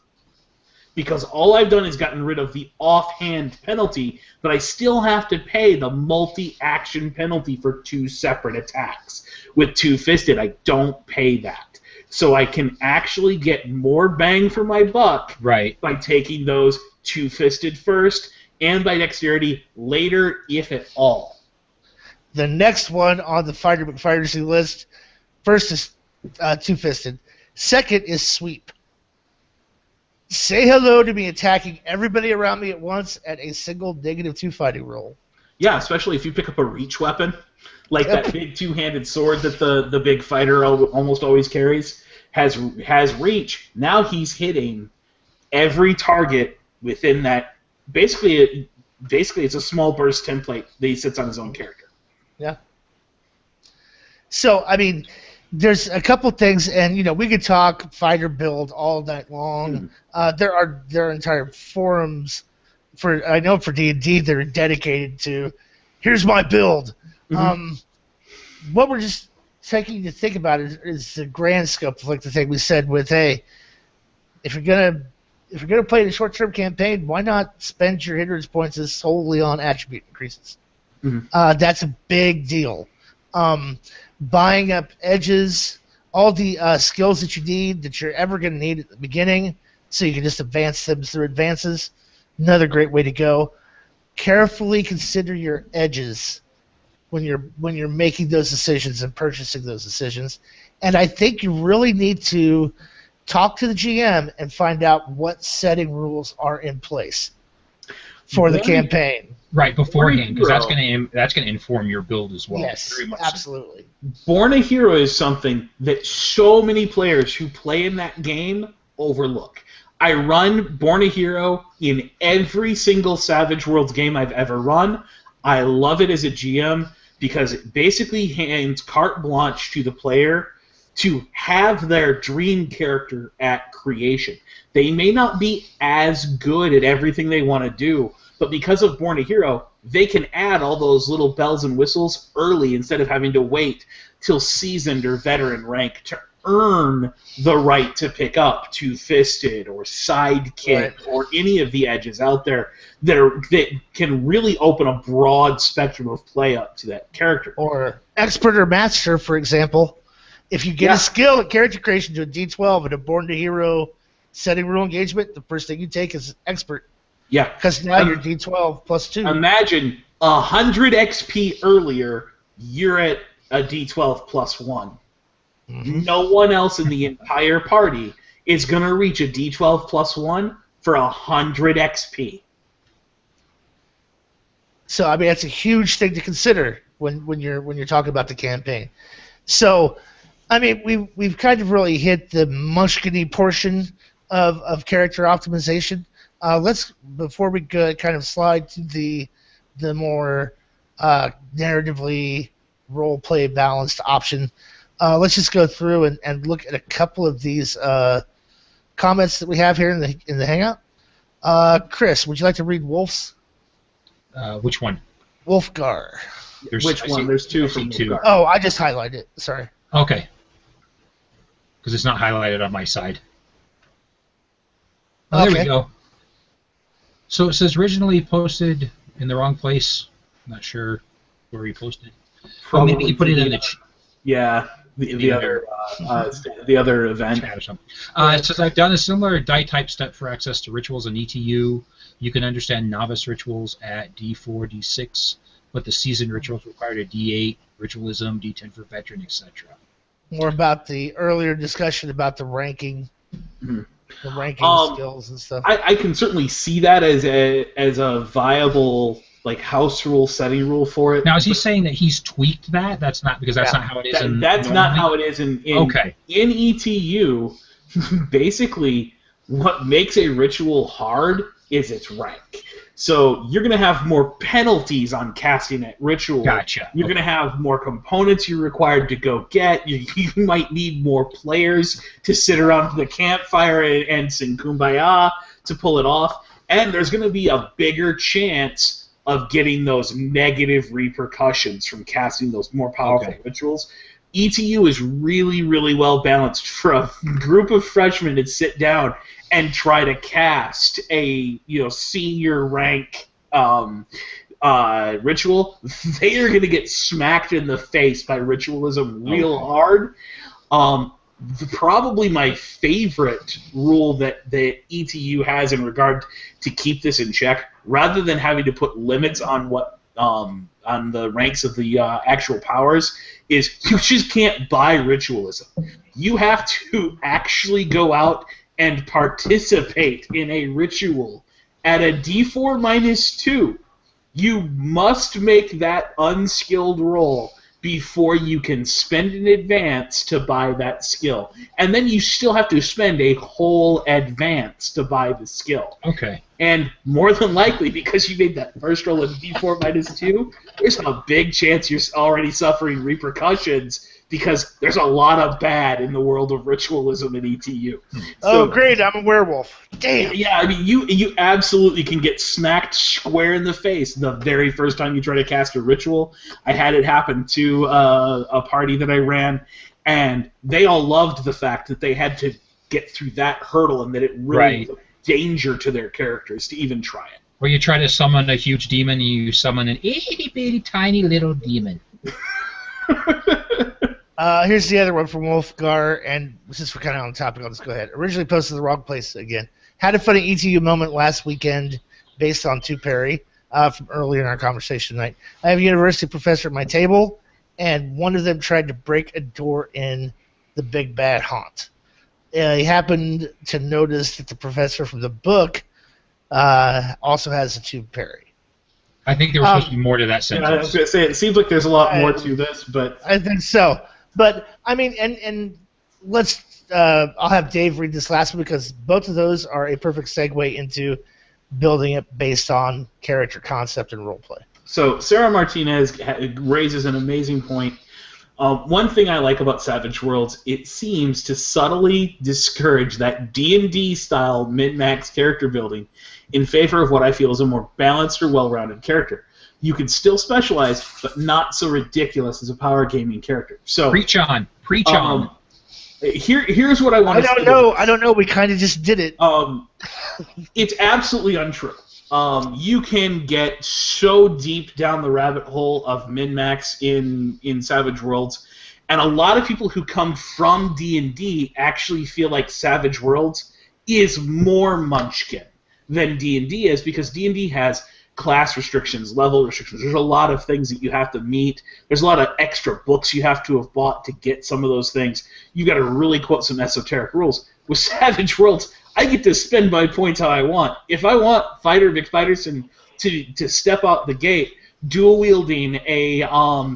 Because all I've done is gotten rid of the offhand penalty, but I still have to pay the multi-action penalty for 2 separate attacks. With Two-Fisted, I don't pay that. So I can actually get more bang for my buck by taking those Two-Fisted first, and by dexterity later, if at all. The next one on the Fighters list, first is Two-Fisted. Second is Sweep. Say hello to me attacking everybody around me at once at a single -2 fighting roll. Yeah, especially if you pick up a reach weapon, like that big 2-handed sword that the big fighter almost always carries, has reach. Now he's hitting every target within that. Basically, it's a small burst template that he sits on his own character. Yeah. So, I mean, there's a couple things, and we could talk fighter build all night long. There are entire forums for D&D that are dedicated to here's my build. What we're just taking to think about is the grand scope of like the thing we said with, hey, if you're gonna play in a short-term campaign, why not spend your hindrance points solely on attribute increases? That's a big deal. Buying up edges, all the skills that you need that you're ever going to need at the beginning, so you can just advance them through advances. Another great way to go. Carefully consider your edges when you're making those decisions and purchasing those decisions. And I think you really need to talk to the GM and find out what setting rules are in place for the campaign. Right, beforehand, because that's going to inform your build as well. Yes, very much absolutely. Born a Hero is something that so many players who play in that game overlook. I run Born a Hero in every single Savage Worlds game I've ever run. I love it as a GM because it basically hands carte blanche to the player to have their dream character at creation. They may not be as good at everything they want to do, but because of Born a Hero, they can add all those little bells and whistles early instead of having to wait till seasoned or veteran rank to earn the right to pick up two-fisted or sidekick or any of the edges out there that can really open a broad spectrum of play up to that character. Or expert or master, for example. If you get a skill at character creation to a D12 in a Born to Hero setting rule engagement, the first thing you take is expert. Yeah. Because now you're D12 plus 2. Imagine 100 XP earlier, you're at a D12 plus 1. Mm-hmm. No one else in the entire party is going to reach a D12 plus 1 for 100 XP. So, I mean, that's a huge thing to consider when you're talking about the campaign. So, I mean, we've kind of really hit the Munchkin-y portion of character optimization. Let's, before we kind of slide to the more narratively role-play balanced option, let's just go through and look at a couple of these comments that we have here in the Hangout. Chris, would you like to read Wolf's? Which one? Wolfgar. Which one? There's two from Wolfgar. Oh, I just highlighted it. Sorry. Okay. Because it's not highlighted on my side. Oh, there we go. So it says originally posted in the wrong place. I'm not sure where he posted. Probably maybe he put it in the the other event. Chat or something. It says, I've done a similar die type step for access to rituals in ETU. You can understand novice rituals at D4, D6, but the seasoned rituals require a D8, ritualism, D10 for veteran, etc. More about the earlier discussion about the ranking, the ranking skills and stuff. I can certainly see that as a viable house rule, setting rule for it. Now, is he saying that he's tweaked that? That's not because that's not how it is. That's not how it is in ETU. Basically, what makes a ritual hard is its rank. So you're going to have more penalties on casting at ritual. Gotcha. You're going to have more components you're required to go get. You might need more players to sit around the campfire and sing Kumbaya to pull it off. And there's going to be a bigger chance of getting those negative repercussions from casting those more powerful rituals. ETU is really, really well balanced for a group of freshmen to sit down and try to cast a senior rank ritual. They are going to get smacked in the face by ritualism real hard. Probably my favorite rule that the ETU has in regard to keep this in check, rather than having to put limits on what on the ranks of the actual powers, is you just can't buy ritualism. You have to actually go out and participate in a ritual at a D4 minus 2. You must make that unskilled roll before you can spend in advance to buy that skill. And then you still have to spend a whole advance to buy the skill. Okay. And more than likely, because you made that first roll of D4 minus 2, there's a big chance you're already suffering repercussions, because there's a lot of bad in the world of ritualism in ETU. So, great, I'm a werewolf. Damn. Yeah, I mean, you absolutely can get smacked square in the face the very first time you try to cast a ritual. I had it happen to a party that I ran, and they all loved the fact that they had to get through that hurdle and that it really was a danger to their characters to even try it. Where you try to summon a huge demon, you summon an itty-bitty tiny little demon. Here's the other one from Wolfgar, and since we're kind of on the topic, I'll just go ahead. Originally posted in the wrong place again. Had a funny ETU moment last weekend based on Two Perry from earlier in our conversation tonight. I have a university professor at my table, and one of them tried to break a door in the Big Bad Haunt. He happened to notice that the professor from the book also has a Two Perry. I think there was supposed to be more to that sentence. I was going to say, it seems like there's a lot more to this, but I think so. But I mean, and let's. I'll have Dave read this last one because both of those are a perfect segue into building it based on character concept and roleplay. So Sarah Martinez raises an amazing point. One thing I like about Savage Worlds, it seems to subtly discourage that D&D style min-max character building in favor of what I feel is a more balanced or well-rounded character. You can still specialize, but not so ridiculous as a power gaming character. So preach on. Here's what I want to say. I don't know. We kind of just did it. It's absolutely untrue. You can get so deep down the rabbit hole of min-max in Savage Worlds, and a lot of people who come from D&D actually feel like Savage Worlds is more Munchkin than D&D is, because D&D has class restrictions, level restrictions. There's a lot of things that you have to meet. There's a lot of extra books you have to have bought to get some of those things. You got to really quote some esoteric rules. With Savage Worlds, I get to spend my points how I want. If I want McFighterson to step out the gate, dual wielding a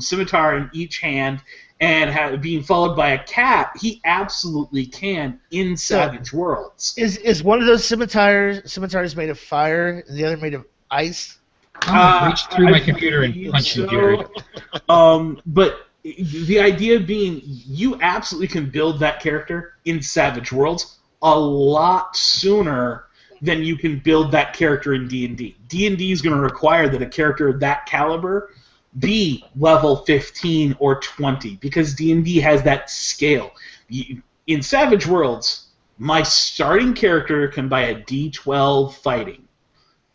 scimitar in each hand and being followed by a cat, he absolutely can in Savage Worlds. Is one of those scimitars made of fire and the other made of ice? I'm reach through my computer and punch you, Jared. But the idea being, you absolutely can build that character in Savage Worlds a lot sooner than you can build that character in D&D. D&D is going to require that a character of that caliber be level 15 or 20, because D&D has that scale. In Savage Worlds, my starting character can buy a D12 fighting.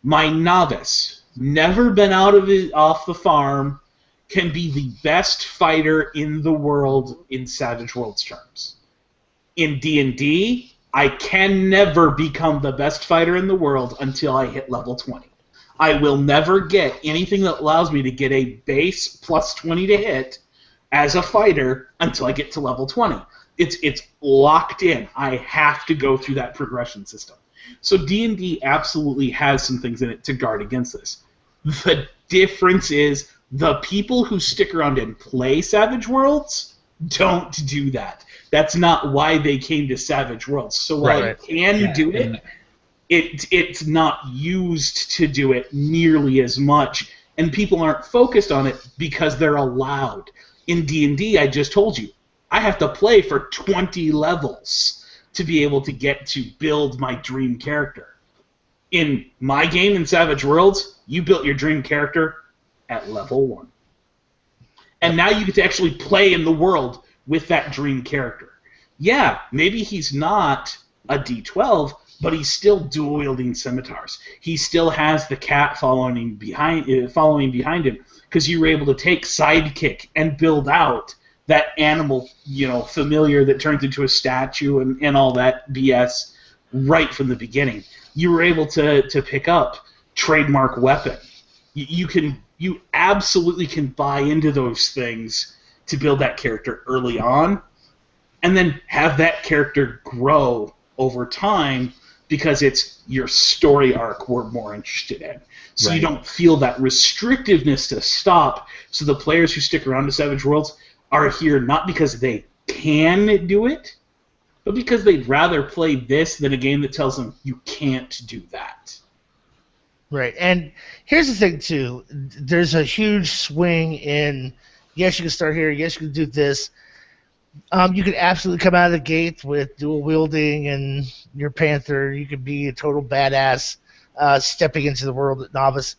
My novice, never been off the farm, can be the best fighter in the world in Savage Worlds terms. In D&D, I can never become the best fighter in the world until I hit level 20. I will never get anything that allows me to get a base plus 20 to hit as a fighter until I get to level 20. It's locked in. I have to go through that progression system. So D&D absolutely has some things in it to guard against this. The difference is the people who stick around and play Savage Worlds don't do that. That's not why they came to Savage Worlds. So while it can do it, it's not used to do it nearly as much, and people aren't focused on it because they're allowed. In D&D, I just told you, I have to play for 20 levels to be able to get to build my dream character. In my game in Savage Worlds, you built your dream character at level 1. And now you get to actually play in the world with that dream character. Yeah, maybe he's not a D12, but he's still dual-wielding scimitars. He still has the cat following behind him, because you were able to take Sidekick and build out that animal, familiar that turns into a statue and all that BS right from the beginning. You were able to pick up Trademark Weapon. You absolutely can buy into those things to build that character early on, and then have that character grow over time because it's your story arc we're more interested in. So you don't feel that restrictiveness to stop. So the players who stick around to Savage Worlds are here not because they can do it, but because they'd rather play this than a game that tells them you can't do that. Right, and here's the thing, too. There's a huge swing in, yes, you can start here, yes, you can do this. You could absolutely come out of the gate with dual wielding and your Panther. You could be a total badass stepping into the world at novice.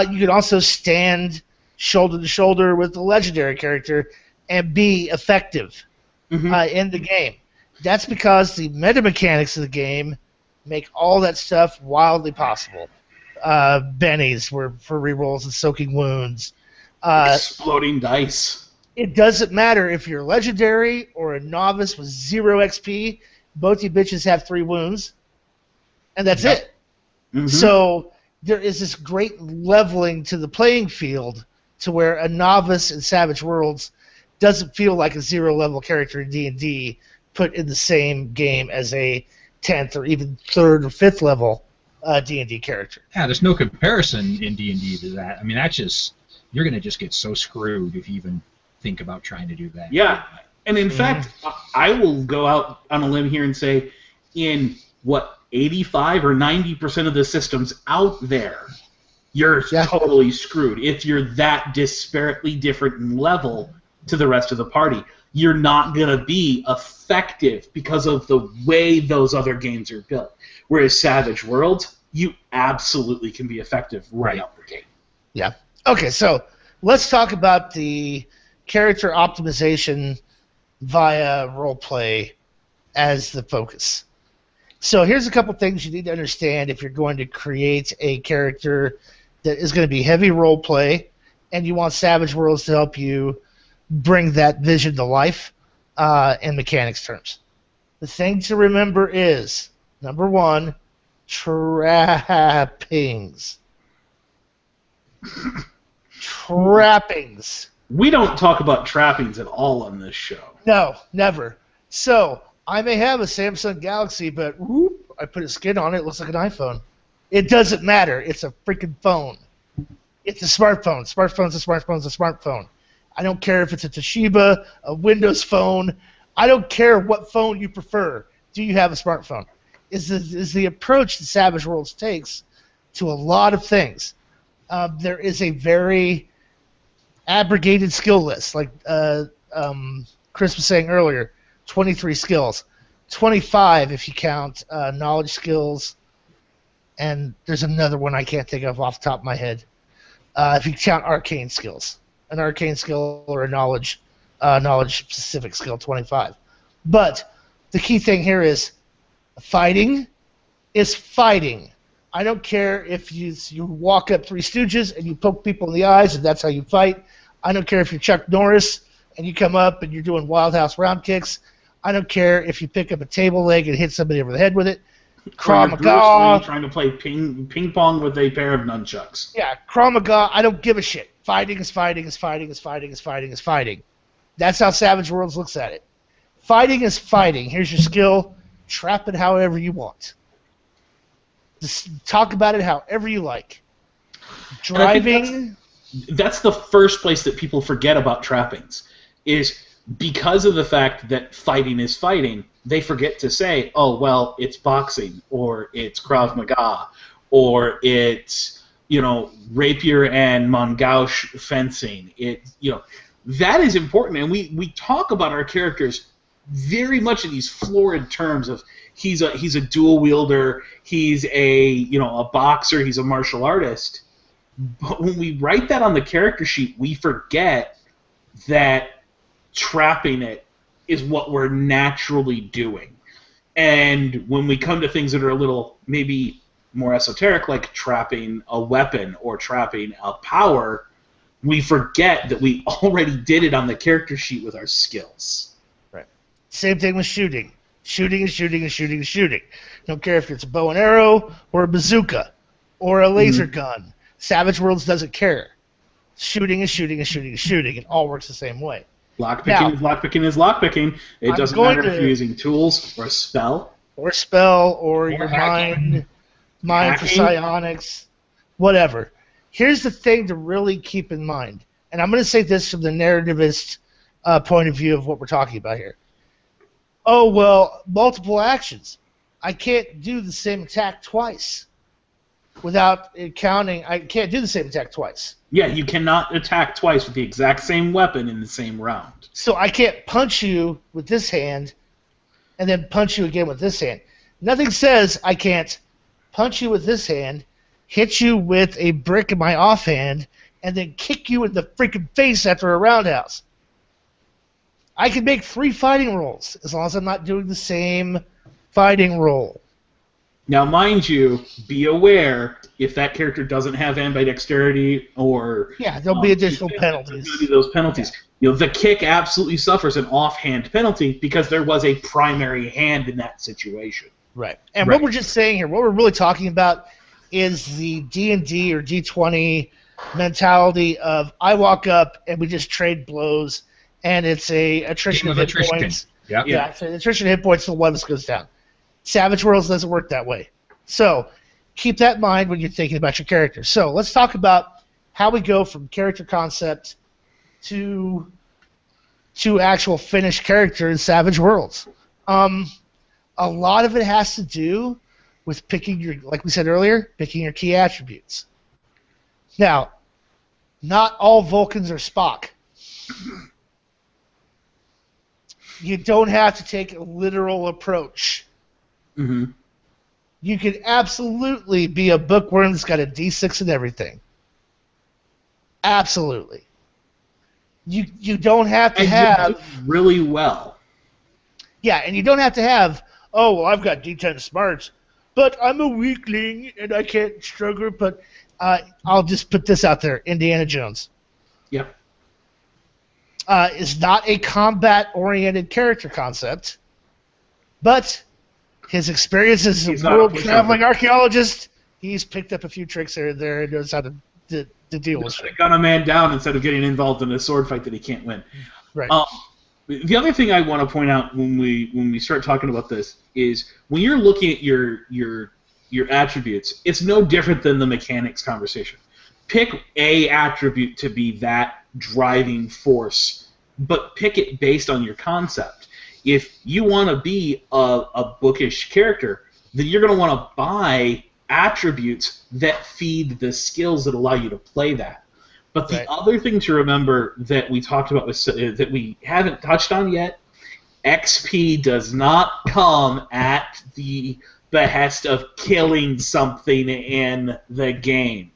You could also stand shoulder to shoulder with the legendary character and be effective in the game. That's because the meta mechanics of the game make all that stuff wildly possible. Bennies for rerolls and soaking wounds. Exploding dice. It doesn't matter if you're legendary or a novice with 0 XP. Both you bitches have 3 wounds, and that's it. Mm-hmm. So there is this great leveling to the playing field to where a novice in Savage Worlds doesn't feel like a 0-level character in D&D put in the same game as a 10th or even 3rd or 5th level D&D character. Yeah, there's no comparison in D&D to that. I mean, you're going to just get so screwed if you even think about trying to do that. Yeah, and in fact, I will go out on a limb here and say, in 85 or 90% of the systems out there, you're totally screwed. If you're that disparately different in level to the rest of the party, you're not going to be effective because of the way those other games are built. Whereas Savage Worlds, you absolutely can be effective right out the gate. Yeah. Okay, so let's talk about the character optimization via roleplay as the focus. So here's a couple things you need to understand if you're going to create a character that is going to be heavy roleplay, and you want Savage Worlds to help you bring that vision to life in mechanics terms. The thing to remember is, number one, trappings. Trappings. We don't talk about trappings at all on this show. No, never. So, I may have a Samsung Galaxy, but whoop, I put a skin on it, it looks like an iPhone. It doesn't matter. It's a freaking phone. It's a smartphone. Smartphone's a smartphone's a smartphone. I don't care if it's a Toshiba, a Windows phone. I don't care what phone you prefer. Do you have a smartphone? Is the approach that Savage Worlds takes to a lot of things. There is a very abrogated skill list, like Chris was saying earlier, 23 skills. 25 if you count knowledge skills, and there's another one I can't think of off the top of my head. If you count arcane skills. An arcane skill or a knowledge-specific skill, 25. But the key thing here is fighting is fighting. I don't care if you walk up Three Stooges and you poke people in the eyes and that's how you fight. I don't care if you're Chuck Norris and you come up and you're doing Wild House round kicks. I don't care if you pick up a table leg and hit somebody over the head with it. Krav Maga. Trying to play ping pong with a pair of nunchucks. Yeah, Krav Maga. I don't give a shit. Fighting is fighting is fighting is fighting is fighting is fighting. That's how Savage Worlds looks at it. Fighting is fighting. Here's your skill. Trap it however you want. Just talk about it however you like. Driving. That's the first place that people forget about trappings. Is because of the fact that fighting is fighting, they forget to say, oh, well, it's boxing, or it's Krav Maga, or it's, rapier and Mongaush fencing. That is important, and we talk about our characters very much in these florid terms of he's a dual wielder, he's a boxer, he's a martial artist. But when we write that on the character sheet, we forget that trapping it is what we're naturally doing. And when we come to things that are a little maybe more esoteric, like trapping a weapon or trapping a power, we forget that we already did it on the character sheet with our skills. Right. Same thing with shooting. Shooting is shooting is shooting is shooting. Don't care if it's a bow and arrow or a bazooka or a laser gun. Savage Worlds doesn't care. Shooting is shooting is shooting is shooting. It all works the same way. Lockpicking is lockpicking is lockpicking. It doesn't matter if you're using tools or a spell. Or your mind for psionics, whatever. Here's the thing to really keep in mind, and I'm going to say this from the narrativist point of view of what we're talking about here. Oh, well, multiple actions. I can't do the same attack twice without counting. I can't do the same attack twice. Yeah, you cannot attack twice with the exact same weapon in the same round. So I can't punch you with this hand and then punch you again with this hand. Nothing says I can't punch you with this hand, hit you with a brick in my offhand, and then kick you in the freaking face after a roundhouse. I can make 3 fighting rolls as long as I'm not doing the same fighting roll. Now, mind you, be aware if that character doesn't have ambidexterity or... Yeah, there'll be additional penalties. There'll be those penalties. Yeah. The kick absolutely suffers an offhand penalty because there was a primary hand in that situation. Right. And what we're just saying here, what we're really talking about is the D&D or D20 mentality of I walk up and we just trade blows and it's a attrition of hit points. Yeah, so attrition hit points till one of us goes down. Savage Worlds doesn't work that way. So keep that in mind when you're thinking about your character. So let's talk about how we go from character concept to actual finished character in Savage Worlds. A lot of it has to do with picking your, like we said earlier, picking your key attributes. Now, not all Vulcans are Spock. You don't have to take a literal approach. Mm-hmm. You could absolutely be a bookworm that's got a D6 and everything. Absolutely. You don't have to and have... you do really well. Yeah, and you don't have to have, oh, well, I've got D10 smarts, but I'm a weakling and I can't struggle, but I'll just put this out there. Indiana Jones. Yep. Is not a combat-oriented character concept, but his experience as a world-traveling archaeologist, he's picked up a few tricks here and there and knows how to deal with it. Gun a man down instead of getting involved in a sword fight that he can't win. Right. The other thing I want to point out when we start talking about this is when you're looking at your attributes, it's no different than the mechanics conversation. Pick a attribute to be that driving force, but pick it based on your concept. If you want to be a bookish character, then you're going to want to buy attributes that feed the skills that allow you to play that. But the other thing to remember that we talked about that we haven't touched on yet, XP does not come at the behest of killing something in the game.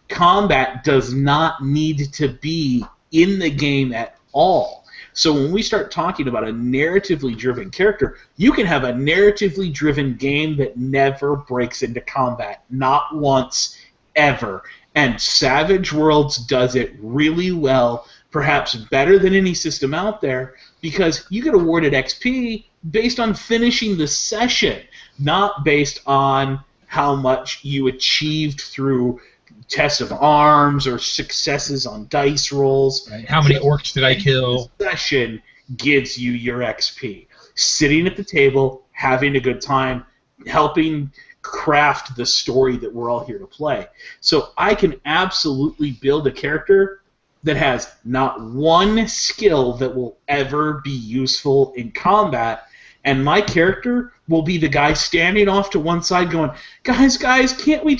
Combat does not need to be in the game at all. So when we start talking about a narratively driven character, you can have a narratively driven game that never breaks into combat. Not once, ever. And Savage Worlds does it really well, perhaps better than any system out there, because you get awarded XP based on finishing the session, not based on how much you achieved through tests of arms or successes on dice rolls. Right. How many orcs did I kill? The session gives you your XP. Sitting at the table, having a good time, helping craft the story that we're all here to play. So I can absolutely build a character that has not one skill that will ever be useful in combat, and my character will be the guy standing off to one side going, guys, can't we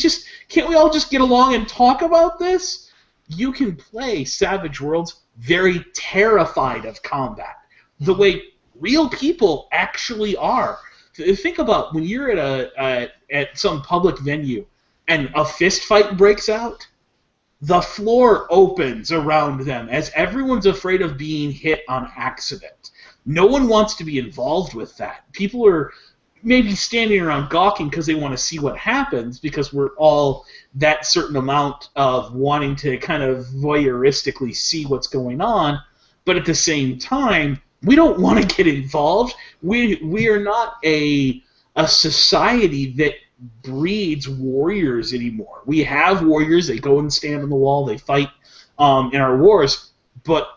all just get along and talk about this? You can play Savage Worlds very terrified of combat, the way real people actually are. Think about when you're at some public venue and a fist fight breaks out, the floor opens around them as everyone's afraid of being hit on accident. No one wants to be involved with that. People are maybe standing around gawking because they want to see what happens, because we're all that certain amount of wanting to kind of voyeuristically see what's going on, but at the same time, we don't want to get involved. We are not a society that breeds warriors anymore. We have warriors. They go and stand on the wall. They fight in our wars. But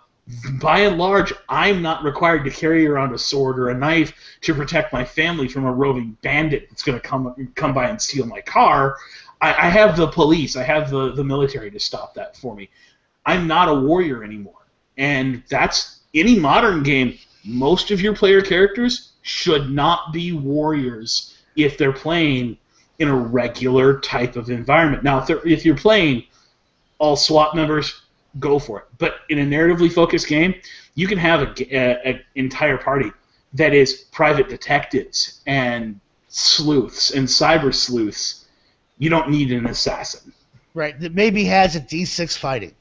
by and large, I'm not required to carry around a sword or a knife to protect my family from a roving bandit that's going to come by and steal my car. I have the police. I have the military to stop that for me. I'm not a warrior anymore. And that's any modern game. Most of your player characters should not be warriors if they're playing in a regular type of environment. Now, if you're playing all SWAT members, go for it. But in a narratively focused game, you can have an entire party that is private detectives and sleuths and cyber sleuths. You don't need an assassin. Right, that maybe has a D6 fighting.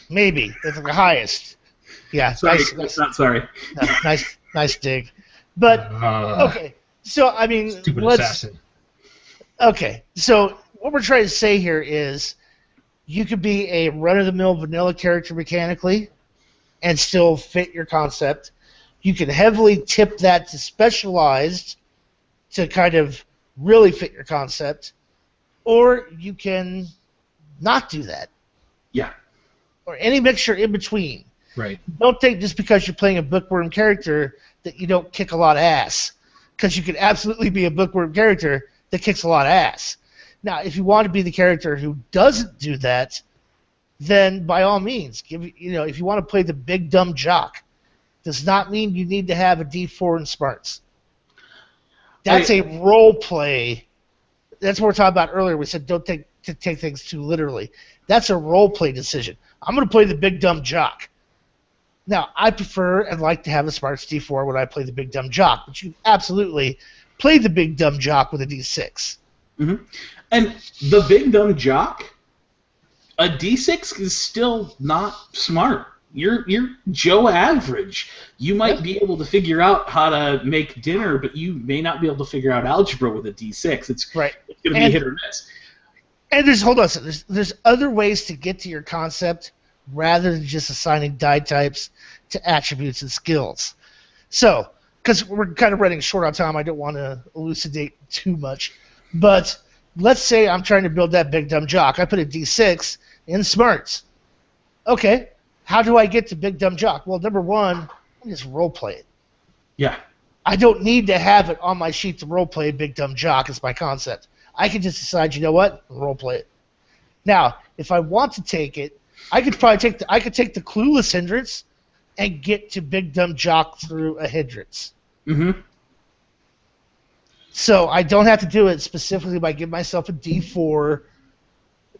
Maybe. That's the highest. Yeah, sorry, nice. Not sorry. Nice dig. But, okay, so, I mean, stupid assassin. Okay, so what we're trying to say here is you could be a run-of-the-mill vanilla character mechanically and still fit your concept. You can heavily tip that to specialized to kind of really fit your concept, or you can not do that. Yeah. Or any mixture in between. Right. Don't think just because you're playing a bookworm character that you don't kick a lot of ass, because you can absolutely be a bookworm character that kicks a lot of ass. Now, if you want to be the character who doesn't do that, then by all means, if you want to play the big dumb jock, does not mean you need to have a D4 in smarts. That's a role play. That's what we were talking about earlier. We said don't take things too literally. That's a role play decision. I'm going to play the big dumb jock. Now, I prefer and like to have a smarts D4 when I play the big dumb jock, but you absolutely play the big dumb jock with a D6. Mm-hmm. And the big dumb jock, a D6 is still not smart. You're Joe average. You might be able to figure out how to make dinner, but you may not be able to figure out algebra with a D6. It's Right. It's going to be hit or miss. And there's other ways to get to your concept rather than just assigning die types to attributes and skills. So, because we're kind of running short on time, I don't want to elucidate too much. But let's say I'm trying to build that big dumb jock. I put a D6 in smarts. Okay, how do I get to big dumb jock? Well, number one, I just roleplay it. Yeah. I don't need to have it on my sheet to roleplay big dumb jock as my concept. I can just decide, you know what, roleplay it. Now, if I want to take it, I could probably take the clueless hindrance and get to big dumb jock through a hindrance. Mm-hmm. So I don't have to do it specifically by giving myself a D4,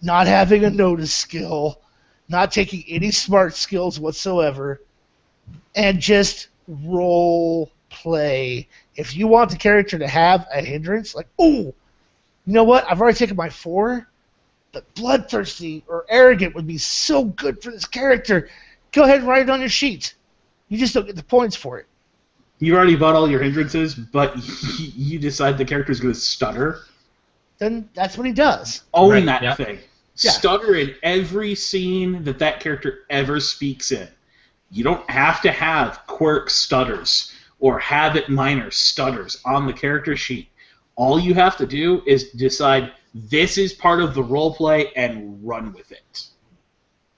not having a notice skill, not taking any smart skills whatsoever, and just role play. If you want the character to have a hindrance, like, oh, you know what? I've already taken my 4, but bloodthirsty or arrogant would be so good for this character. Go ahead and write it on your sheet. You just don't get the points for it. You already bought all your hindrances, but you decide the character's going to stutter. Then that's what he does. Own that thing. Yeah. Stutter in every scene that character ever speaks in. You don't have to have quirk stutters or habit minor stutters on the character sheet. All you have to do is decide this is part of the role play and run with it.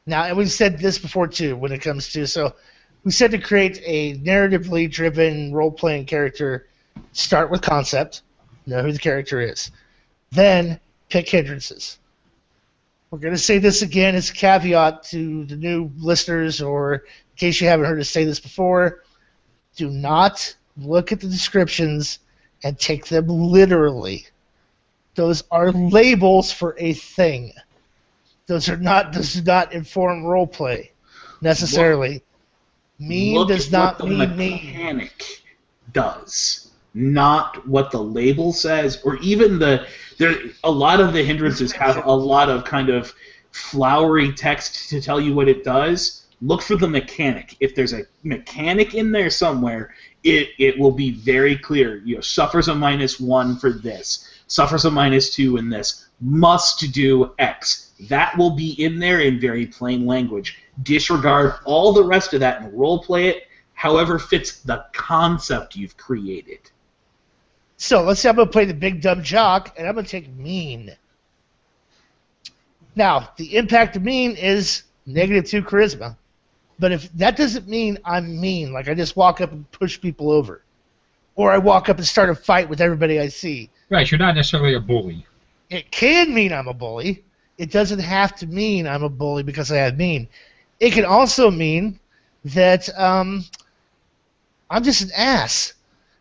Now, and we've said this before too when it comes to, so we said to create a narratively driven role-playing character, start with concept, know who the character is, then pick hindrances. We're going to say this again as a caveat to the new listeners, or in case you haven't heard us say this before, do not look at the descriptions and take them literally. Those are labels for a thing. Those do not inform roleplay necessarily. Mean does not mean what the mechanic does, not what the label says, or even a lot of the hindrances have a lot of kind of flowery text to tell you what it does. Look for the mechanic. If there's a mechanic in there somewhere, it will be very clear. You know, suffers a -1 for this, suffers a -2 in this, must do X. That will be in there in very plain language. Disregard all the rest of that and roleplay it however fits the concept you've created. So let's say I'm going to play the big dumb jock, and I'm going to take mean. Now, the impact of mean is -2 charisma. But if that doesn't mean I'm mean, like I just walk up and push people over, or I walk up and start a fight with everybody I see. Right, you're not necessarily a bully. It can mean I'm a bully. It doesn't have to mean I'm a bully because I have mean. It can also mean that I'm just an ass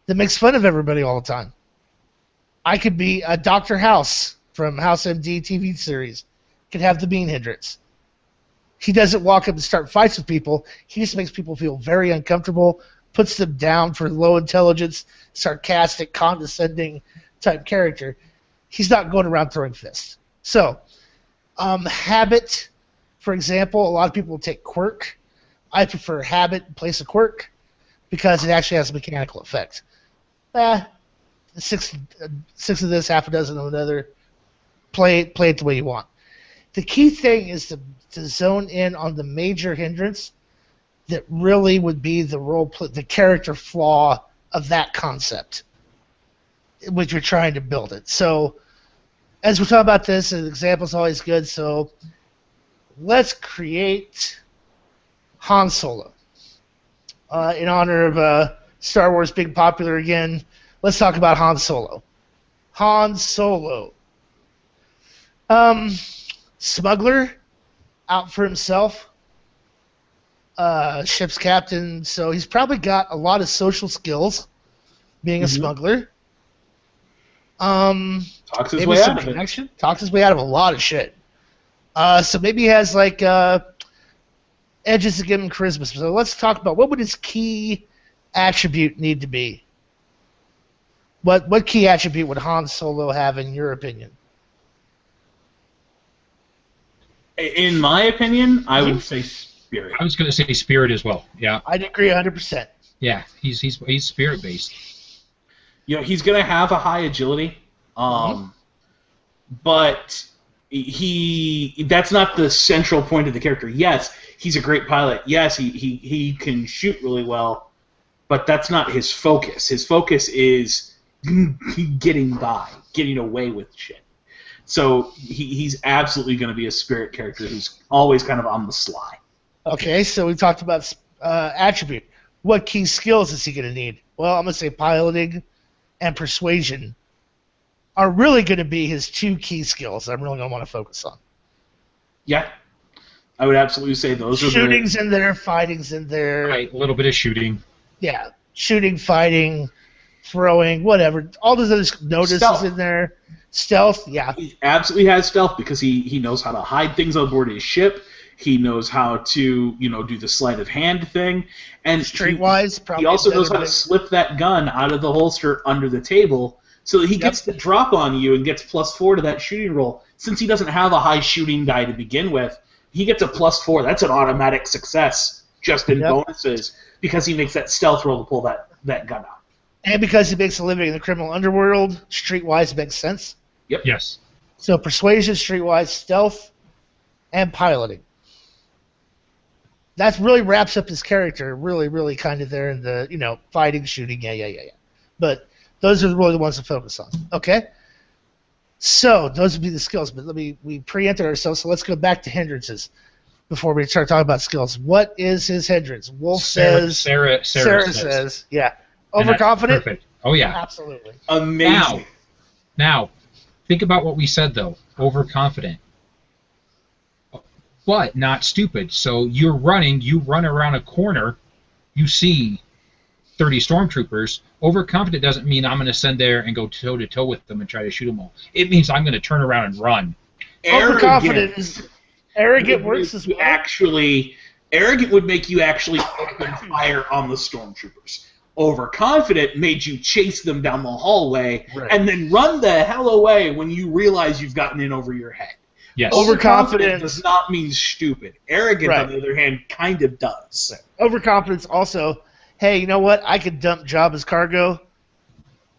that makes fun of everybody all the time. I could be a Dr. House from House MD TV series. Could have the mean hindrance. He doesn't walk up and start fights with people. He just makes people feel very uncomfortable, puts them down for low intelligence, sarcastic, condescending type character. He's not going around throwing fists. So, habit, for example, a lot of people will take quirk. I prefer habit in place of quirk because it actually has a mechanical effect. Six of this, half a dozen of another. Play it the way you want. The key thing is to zone in on the major hindrance that really would be the character flaw of that concept, which you're trying to build it. So, as we talk about this, an example is always good. So, let's create Han Solo. In honor of Star Wars being popular again, let's talk about Han Solo. Han Solo. Smuggler, out for himself, ship's captain, so he's probably got a lot of social skills, being a smuggler. Talks his way out of it. Talks his way out of a lot of shit. So maybe he has like edges to give him charisma. So let's talk about what would his key attribute need to be. What key attribute would Han Solo have in your opinion? In my opinion, I would say spirit. I was going to say spirit as well. Yeah. I'd agree 100%. Yeah, he's spirit based. You know, he's going to have a high agility, but that's not the central point of the character. Yes, he's a great pilot. Yes, he can shoot really well, but that's not his focus. His focus is getting by, getting away with shit. So he's absolutely going to be a spirit character who's always kind of on the sly. Okay, so we talked about attribute. What key skills is he going to need? Well, I'm going to say piloting and persuasion are really going to be his two key skills I'm really going to want to focus on. Yeah, I would absolutely say those are Shooting's in there, fighting's in there. Right, a little bit of shooting. Yeah, shooting, fighting, throwing, whatever. All those other notices in there. Stealth, yeah. He absolutely has stealth because he knows how to hide things on board his ship. He knows how to, do the sleight of hand thing. And Streetwise, probably. He also knows how to slip that gun out of the holster under the table so that he gets the drop on you and gets +4 to that shooting roll. Since he doesn't have a high shooting die to begin with, he gets a +4. That's an automatic success just in bonuses because he makes that stealth roll to pull that gun out. And because he makes a living in the criminal underworld, streetwise makes sense. Yep. Yes. So persuasion, streetwise, stealth, and piloting. That really wraps up his character, really, really kind of there in the, fighting, shooting, yeah. But those are really the ones to focus on. Okay? So, those would be the skills, but we preempted ourselves, so let's go back to hindrances before we start talking about skills. What is his hindrance? Wolf says... Sarah says, yeah. Overconfident? Perfect. Oh, yeah. Absolutely. Amazing. Now, think about what we said, though. Overconfident. But not stupid. So you run around a corner, you see 30 stormtroopers. Overconfident doesn't mean I'm going to send there and go toe-to-toe with them and try to shoot them all. It means I'm going to turn around and run. Overconfident is... Arrogant works as well. Arrogant would make you actually open fire on the stormtroopers. Overconfident made you chase them down the hallway and then run the hell away when you realize you've gotten in over your head. Yes. Overconfident does not mean stupid. Arrogant, on the other hand, kind of does. Overconfidence also, hey, you know what? I could dump Jabba's cargo.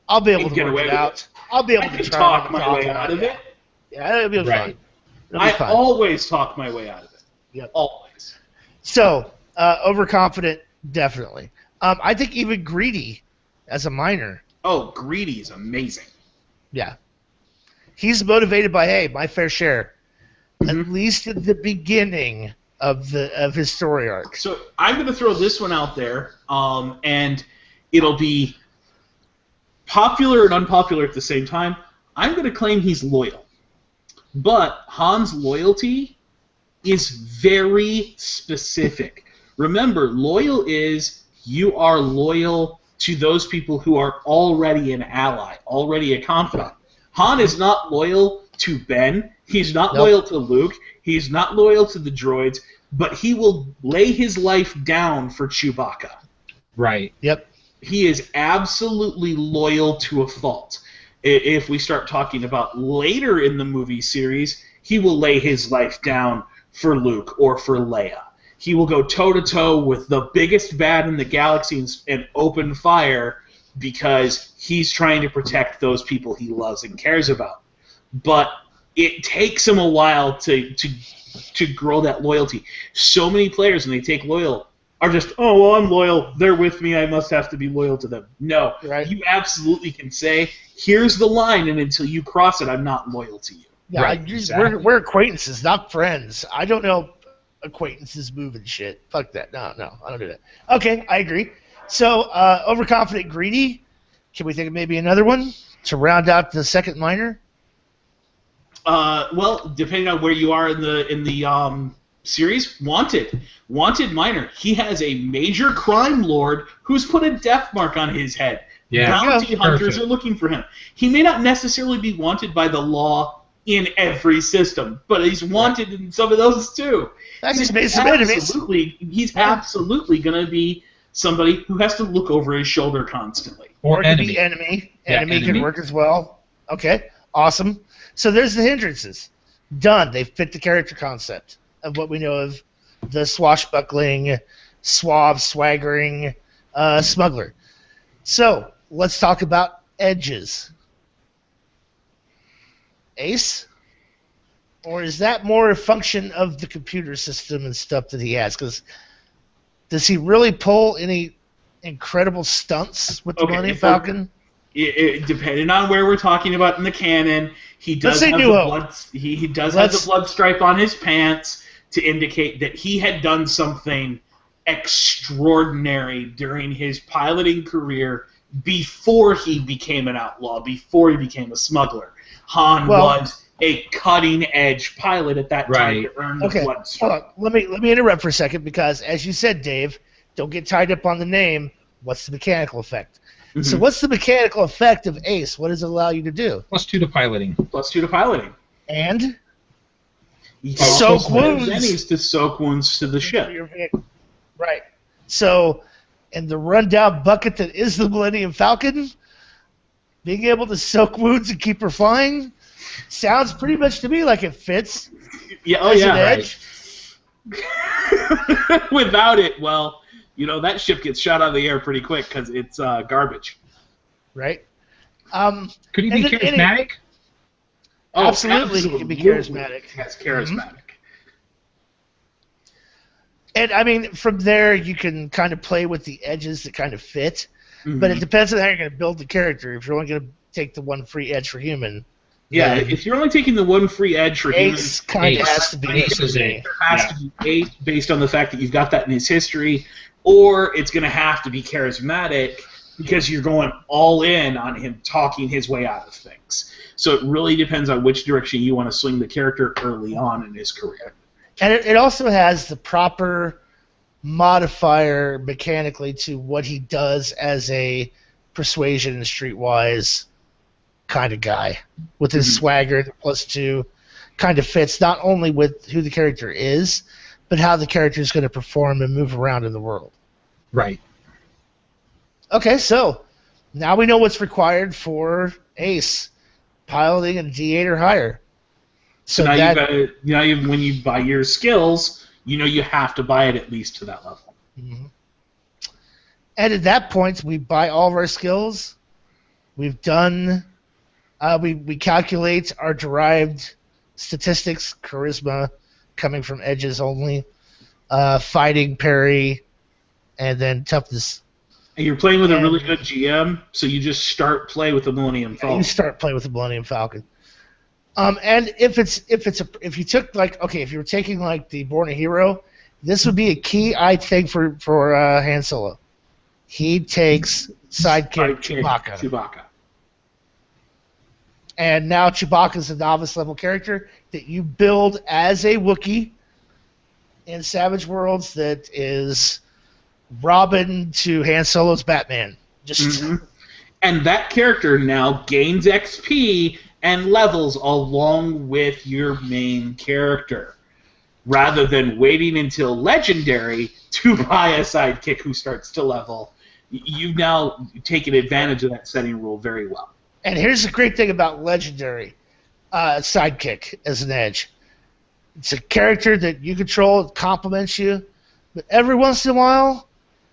I'll be able to work it out. I'll be able to talk my way out of it. Yeah, it'll be fine. I always talk my way out of it. Yep. Always. So, overconfident, definitely. I think even greedy as a minor. Oh, greedy is amazing. Yeah. He's motivated by, hey, my fair share. At least at the beginning of his story arc. So I'm going to throw this one out there, and it'll be popular and unpopular at the same time. I'm going to claim he's loyal. But Han's loyalty is very specific. Remember, loyal is you are loyal to those people who are already an ally, already a confidant. Han is not loyal to Ben. He's not loyal to Luke. He's not loyal to the droids. But he will lay his life down for Chewbacca. Right. Yep. He is absolutely loyal to a fault. If we start talking about later in the movie series, he will lay his life down for Luke or for Leia. He will go toe-to-toe with the biggest bad in the galaxy and open fire because he's trying to protect those people he loves and cares about. But it takes him a while to grow that loyalty. So many players, when they take loyal, are just, oh, well, I'm loyal. They're with me. I must have to be loyal to them. No. Right. You absolutely can say, here's the line, and until you cross it, I'm not loyal to you. Yeah, right, exactly. We're acquaintances, not friends. I don't know acquaintances moving shit. Fuck that. No, I don't do that. Okay, I agree. So, overconfident, greedy. Can we think of maybe another one to round out the second minor? Well, depending on where you are in the series, Wanted minor. He has a major crime lord who's put a death mark on his head. Yeah. Bounty hunters are looking for him. He may not necessarily be wanted by the law in every system, but he's wanted in some of those too. That's just made some enemies. He's absolutely going to be somebody who has to look over his shoulder constantly. Or enemy. Enemy can work as well. Okay, awesome. So there's the hindrances. Done. They fit the character concept of what we know of the swashbuckling, suave, swaggering smuggler. So let's talk about edges. Ace? Or is that more a function of the computer system and stuff that he has? Because does he really pull any incredible stunts with the Millennium Falcon? Depending on where we're talking about in the canon, he does have the blood. He does have the blood stripe on his pants to indicate that he had done something extraordinary during his piloting career before he became an outlaw, before he became a smuggler. Han was a cutting-edge pilot at that time to earn the blood stripe. Let me interrupt for a second because, as you said, Dave, don't get tied up on the name. What's the mechanical effect? Mm-hmm. So what's the mechanical effect of Ace? What does it allow you to do? +2 to piloting. +2 to piloting. And? Soak wounds. To soak wounds to the ship. Right. So, in the rundown bucket that is the Millennium Falcon, being able to soak wounds and keep her flying sounds pretty much to me like it fits. Yeah. An edge. Right. Without it, that ship gets shot out of the air pretty quick because it's garbage. Right. Could he be charismatic? Absolutely, he can be charismatic. That's charismatic. Mm-hmm. And, I mean, from there, you can kind of play with the edges that kind of fit. Mm-hmm. But it depends on how you're going to build the character. If you're only going to take the one free edge for human. Yeah, if you're only taking the one free edge for human, Ace kind of has to be Ace. It has to be Ace based on the fact that you've got that in his history, or it's going to have to be charismatic because you're going all in on him talking his way out of things. So it really depends on which direction you want to swing the character early on in his career. And it also has the proper modifier mechanically to what he does as a persuasion and streetwise kind of guy. With his swagger, the +2 kind of fits not only with who the character is, but how the character is going to perform and move around in the world. Right. Okay, so now we know what's required for Ace. Piloting a D8 or higher. So now when you buy your skills, you have to buy it at least to that level. Mm-hmm. And at that point, we buy all of our skills. We've done. We calculate our derived statistics, charisma, coming from edges only, fighting, parry, and then toughness. And you're playing with a really good GM, so you just start play with the Millennium Falcon. You start playing with the Millennium Falcon. And if you were taking like the Born a Hero, this would be a key thing for Han Solo. He takes sidekick Chewbacca. And now Chewbacca's a novice level character that you build as a Wookiee in Savage Worlds that is Robin to Han Solo's Batman. And that character now gains XP and levels along with your main character, rather than waiting until Legendary to buy a sidekick who starts to level. You've now taken advantage of that setting rule very well. And here's the great thing about Legendary sidekick as an edge. It's a character that you control, it complements you, but every once in a while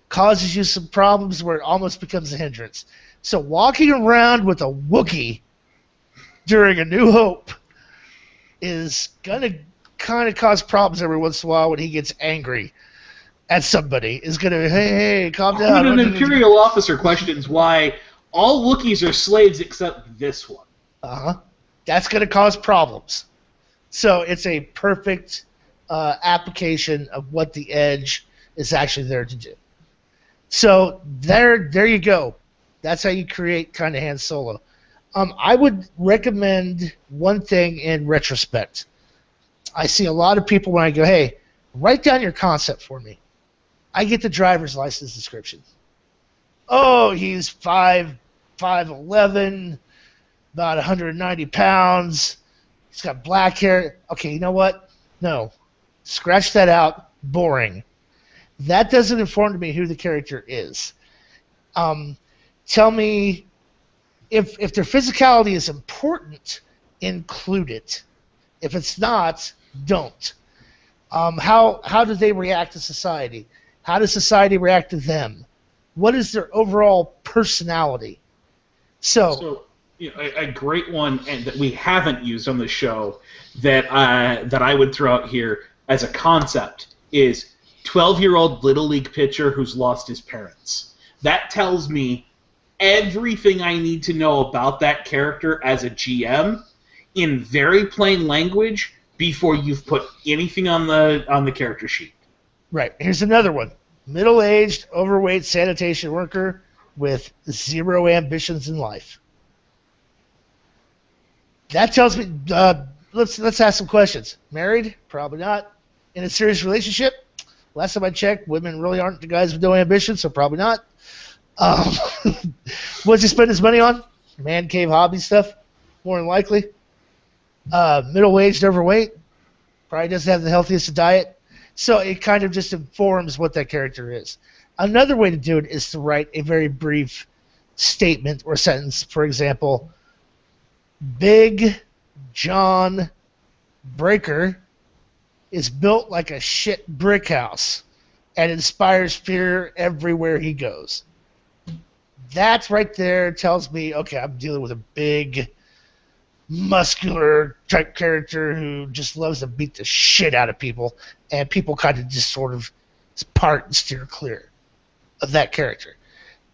causes you some problems where it almost becomes a hindrance. So walking around with a Wookiee during A New Hope is going to kind of cause problems every once in a while when he gets angry at somebody. Is going to, hey, calm down. When an Imperial officer questions why all Wookiees are slaves except this one. That's going to cause problems. So it's a perfect application of what the Edge is actually there to do. So there you go. That's how you create kind of Han Solo. I would recommend one thing in retrospect. I see a lot of people when I go, hey, write down your concept for me. I get the driver's license description. Oh, he's 5'11", about 190 pounds. He's got black hair. Okay, you know what? No. Scratch that out. Boring. That doesn't inform me who the character is. Tell me if their physicality is important, include it. If it's not, don't. How do they react to society? How does society react to them? What is their overall personality? So a great one and that we haven't used on the show that I would throw out here as a concept is 12-year-old Little League pitcher who's lost his parents. That tells me everything I need to know about that character as a GM in very plain language before you've put anything on the character sheet. Right. Here's another one. Middle-aged, overweight sanitation worker with 0 ambitions in life. That tells me, let's ask some questions. Married? Probably not. In a serious relationship? Last time I checked, women really aren't the guys with no ambition, so probably not. What's he spend his money on? Man cave hobby stuff, more than likely. Middle-aged, overweight. Probably doesn't have the healthiest diet. So it kind of just informs what that character is. Another way to do it is to write a very brief statement or sentence. For example, Big John Breaker is built like a shit brick house and inspires fear everywhere he goes. That right there tells me, okay, I'm dealing with a big, muscular type character who just loves to beat the shit out of people, and people kind of just sort of part and steer clear of that character.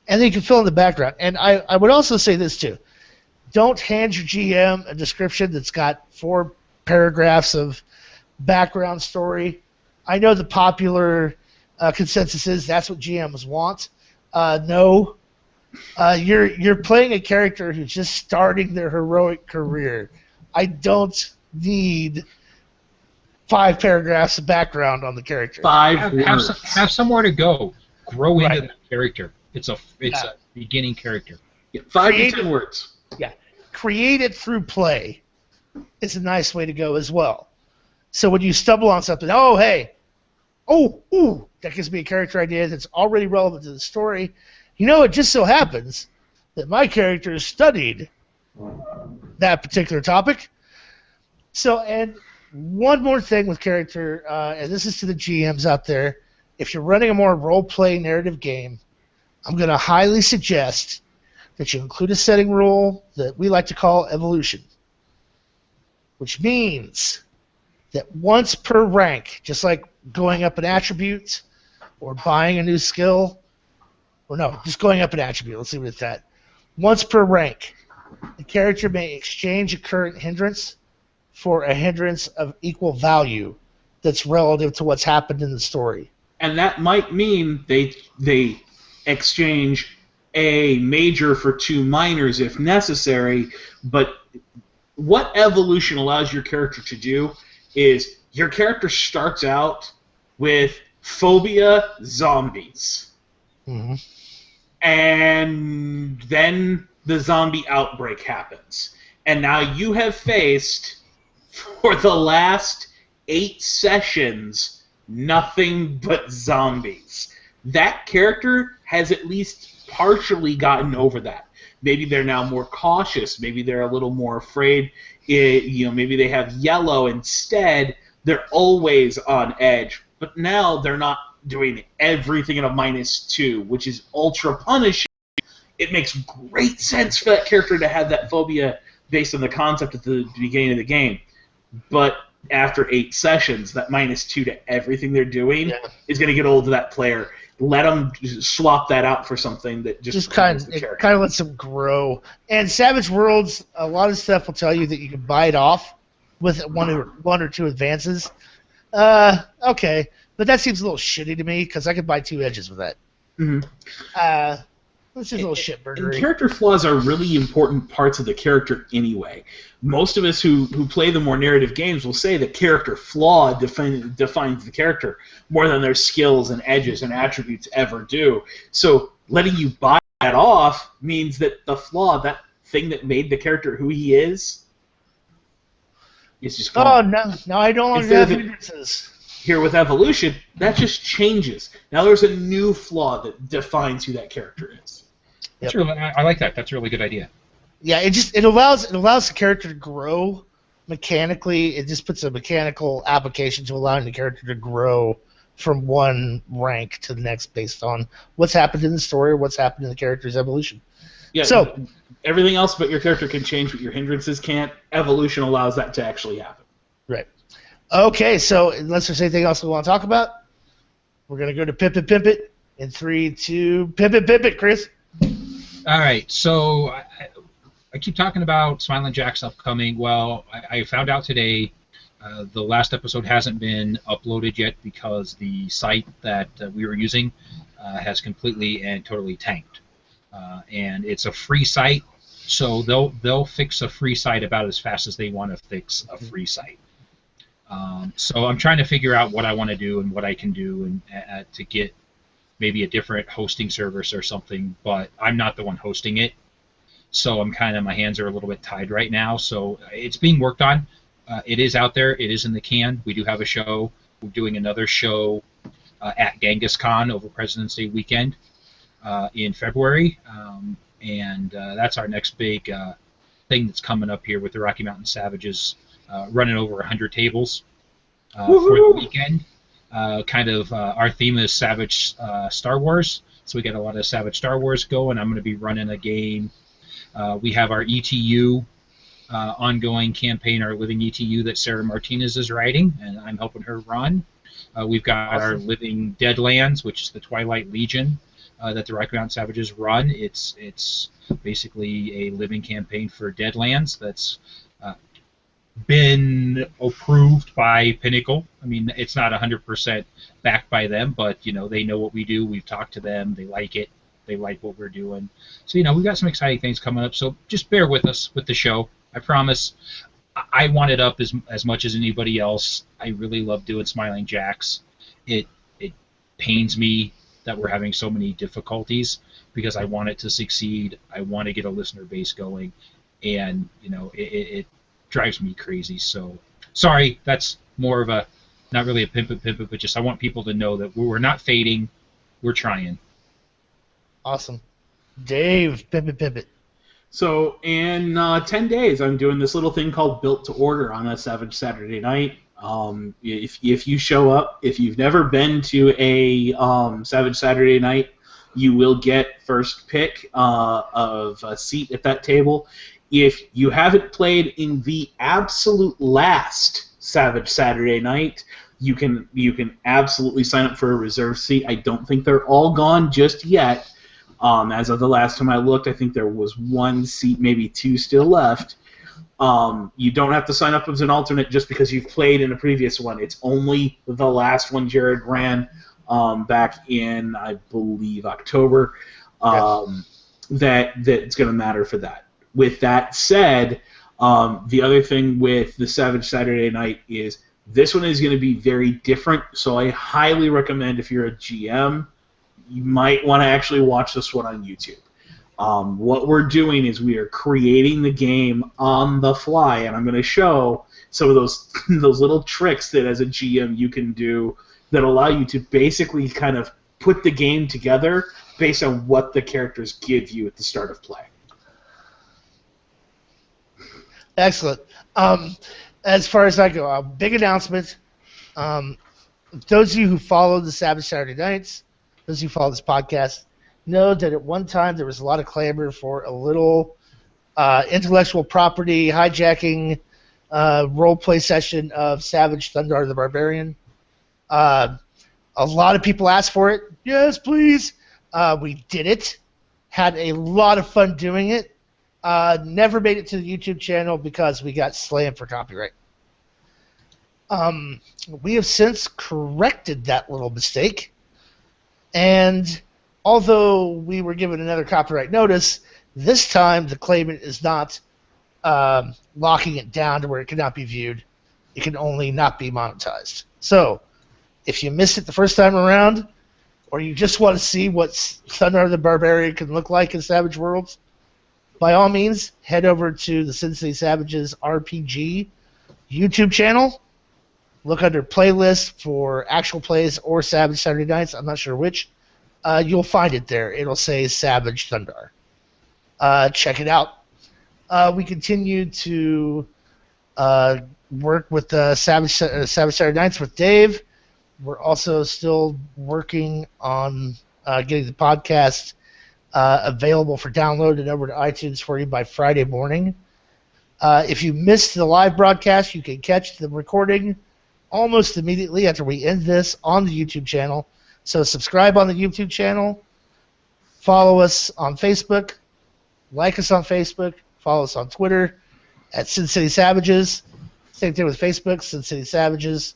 And then you can fill in the background. And I would also say this too. Don't hand your GM a description that's got 4 paragraphs of background story. I know the popular consensus is that's what GMs want. No. You're playing a character who's just starting their heroic career. I don't need 5 paragraphs of background on the character. Have somewhere to go. Grow into that character. It's a beginning character. Yeah, 5 to 10 words. Yeah. Create it through play is a nice way to go as well. So when you stumble on something, that gives me a character idea that's already relevant to the story. It just so happens that my character studied that particular topic. So, and one more thing with character, and this is to the GMs out there, if you're running a more role-play narrative game, I'm going to highly suggest that you include a setting rule that we like to call evolution, which means that once per rank, just like going up an attribute or buying a new skill, or no, just going up an attribute, let's leave it at that. Once per rank, the character may exchange a current hindrance for a hindrance of equal value that's relative to what's happened in the story. And that might mean they exchange a major for 2 minors if necessary, but what evolution allows your character to do is your character starts out with phobia zombies. Mm-hmm. And then the zombie outbreak happens. And now you have faced, for the last 8 sessions, nothing but zombies. That character has at least partially gotten over that. Maybe they're now more cautious. Maybe they're a little more afraid. Maybe they have yellow instead. They're always on edge. But now they're not doing everything at a -2, which is ultra punishing. It makes great sense for that character to have that phobia based on the concept at the beginning of the game. But after 8 sessions, that -2 to everything they're doing is going to get old to that player. Let them swap that out for something that just kind of lets them grow. And Savage Worlds, a lot of stuff will tell you that you can buy it off with one or two advances. Okay, but that seems a little shitty to me because I could buy 2 edges with that. Mm-hmm. It's just a little shitburgery. And character flaws are really important parts of the character anyway. Most of us who play the more narrative games will say that character flaw defines the character more than their skills and edges and attributes ever do. So letting you buy that off means that the flaw, that thing that made the character who he is just gone. Oh, no, I don't longer have hindrances. Here with evolution, that just changes. Now there's a new flaw that defines who that character is. That's really, I like that. That's a really good idea. Yeah, it allows the character to grow mechanically, it just puts a mechanical application to allowing the character to grow from one rank to the next based on what's happened in the story or what's happened in the character's evolution. Yeah, so everything else but your character can change, but your hindrances can't. Evolution allows that to actually happen. Right. Okay, so unless there's anything else we want to talk about, we're going to go to Pimp It, Pimp It in 3, 2, Pimp It, Chris. All right, so I keep talking about Smiling Jack's upcoming. Well, I found out today the last episode hasn't been uploaded yet because the site that we were using has completely and totally tanked. And it's a free site, so they'll fix a free site about as fast as they want to fix a free site. So I'm trying to figure out what I want to do and what I can do and to get maybe a different hosting service or something, but I'm not the one hosting it. So I'm my hands are a little bit tied right now. So it's being worked on. It is out there. It is in the can. We do have a show. We're doing another show at Genghis Khan over President's Day weekend in February. And that's our next big thing that's coming up here with the Rocky Mountain Savages running over 100 tables for the weekend. Our theme is Savage Star Wars. So we got a lot of Savage Star Wars going. I'm going to be running a game. We have our ETU ongoing campaign, our Living ETU that Sarah Martinez is writing, and I'm helping her run. We've got our Living Deadlands, which is the Twilight Legion that the Rocky Mountain Savages run. It's basically a living campaign for Deadlands that's been approved by Pinnacle. I mean, it's not 100% backed by them, but they know what we do. We've talked to them. They like it. They like what we're doing. So we've got some exciting things coming up. So just bear with us with the show. I promise. I want it up as much as anybody else. I really love doing Smiling Jacks. It pains me that we're having so many difficulties because I want it to succeed. I want to get a listener base going, and it drives me crazy. So sorry, that's more of a not really a pimp it, but just I want people to know that we're not fading. We're trying. Awesome. Dave, pimp it. So in 10 days, I'm doing this little thing called Built to Order on a Savage Saturday night. If you show up, if you've never been to a Savage Saturday night, you will get first pick of a seat at that table. If you haven't played in the absolute last Savage Saturday night, you can absolutely sign up for a reserve seat. I don't think they're all gone just yet. As of the last time I looked, I think there was one seat, maybe two still left. You don't have to sign up as an alternate just because you've played in a previous one. It's only the last one Jared ran back in, I believe, October. That's going to matter for that. With that said, the other thing with the Savage Saturday Night is this one is going to be very different, so I highly recommend if you're a GM, you might want to actually watch this one on YouTube. What we're doing is we are creating the game on the fly, and I'm going to show some of those little tricks that as a GM you can do that allow you to basically kind of put the game together based on what the characters give you at the start of play. Excellent. As far as I go, a big announcement. Those of you who follow the Savage Saturday Nights, those who follow this podcast, know that at one time there was a lot of clamor for a little intellectual property hijacking role-play session of Savage Thundar the Barbarian. A lot of people asked for it. Yes, please. We did it. Had a lot of fun doing it. Never made it to the YouTube channel because we got slammed for copyright. We have since corrected that little mistake. And although we were given another copyright notice, this time the claimant is not locking it down to where it cannot be viewed. It can only not be monetized. So, if you missed it the first time around, or you just want to see what Thundar the Barbarian can look like in Savage Worlds, by all means, head over to the Sensei Savages RPG YouTube channel. Look under playlist for actual plays or Savage Saturday Nights. I'm not sure which. You'll find it there. It'll say Savage Thundar. Check it out. We continue to work with Savage Saturday Nights with Dave. We're also still working on getting the podcast available for download and over to iTunes for you by Friday morning. If you missed the live broadcast, you can catch the recording almost immediately after we end this on the YouTube channel. So subscribe on the YouTube channel, follow us on Facebook, like us on Facebook, follow us on Twitter at Sin City Savages. Same thing with Facebook, Sin City Savages.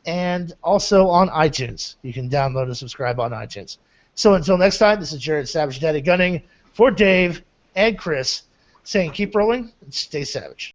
And also on iTunes. You can download and subscribe on iTunes. So until next time, this is Jared Savage Daddy Gunning for Dave and Chris saying keep rolling and stay savage.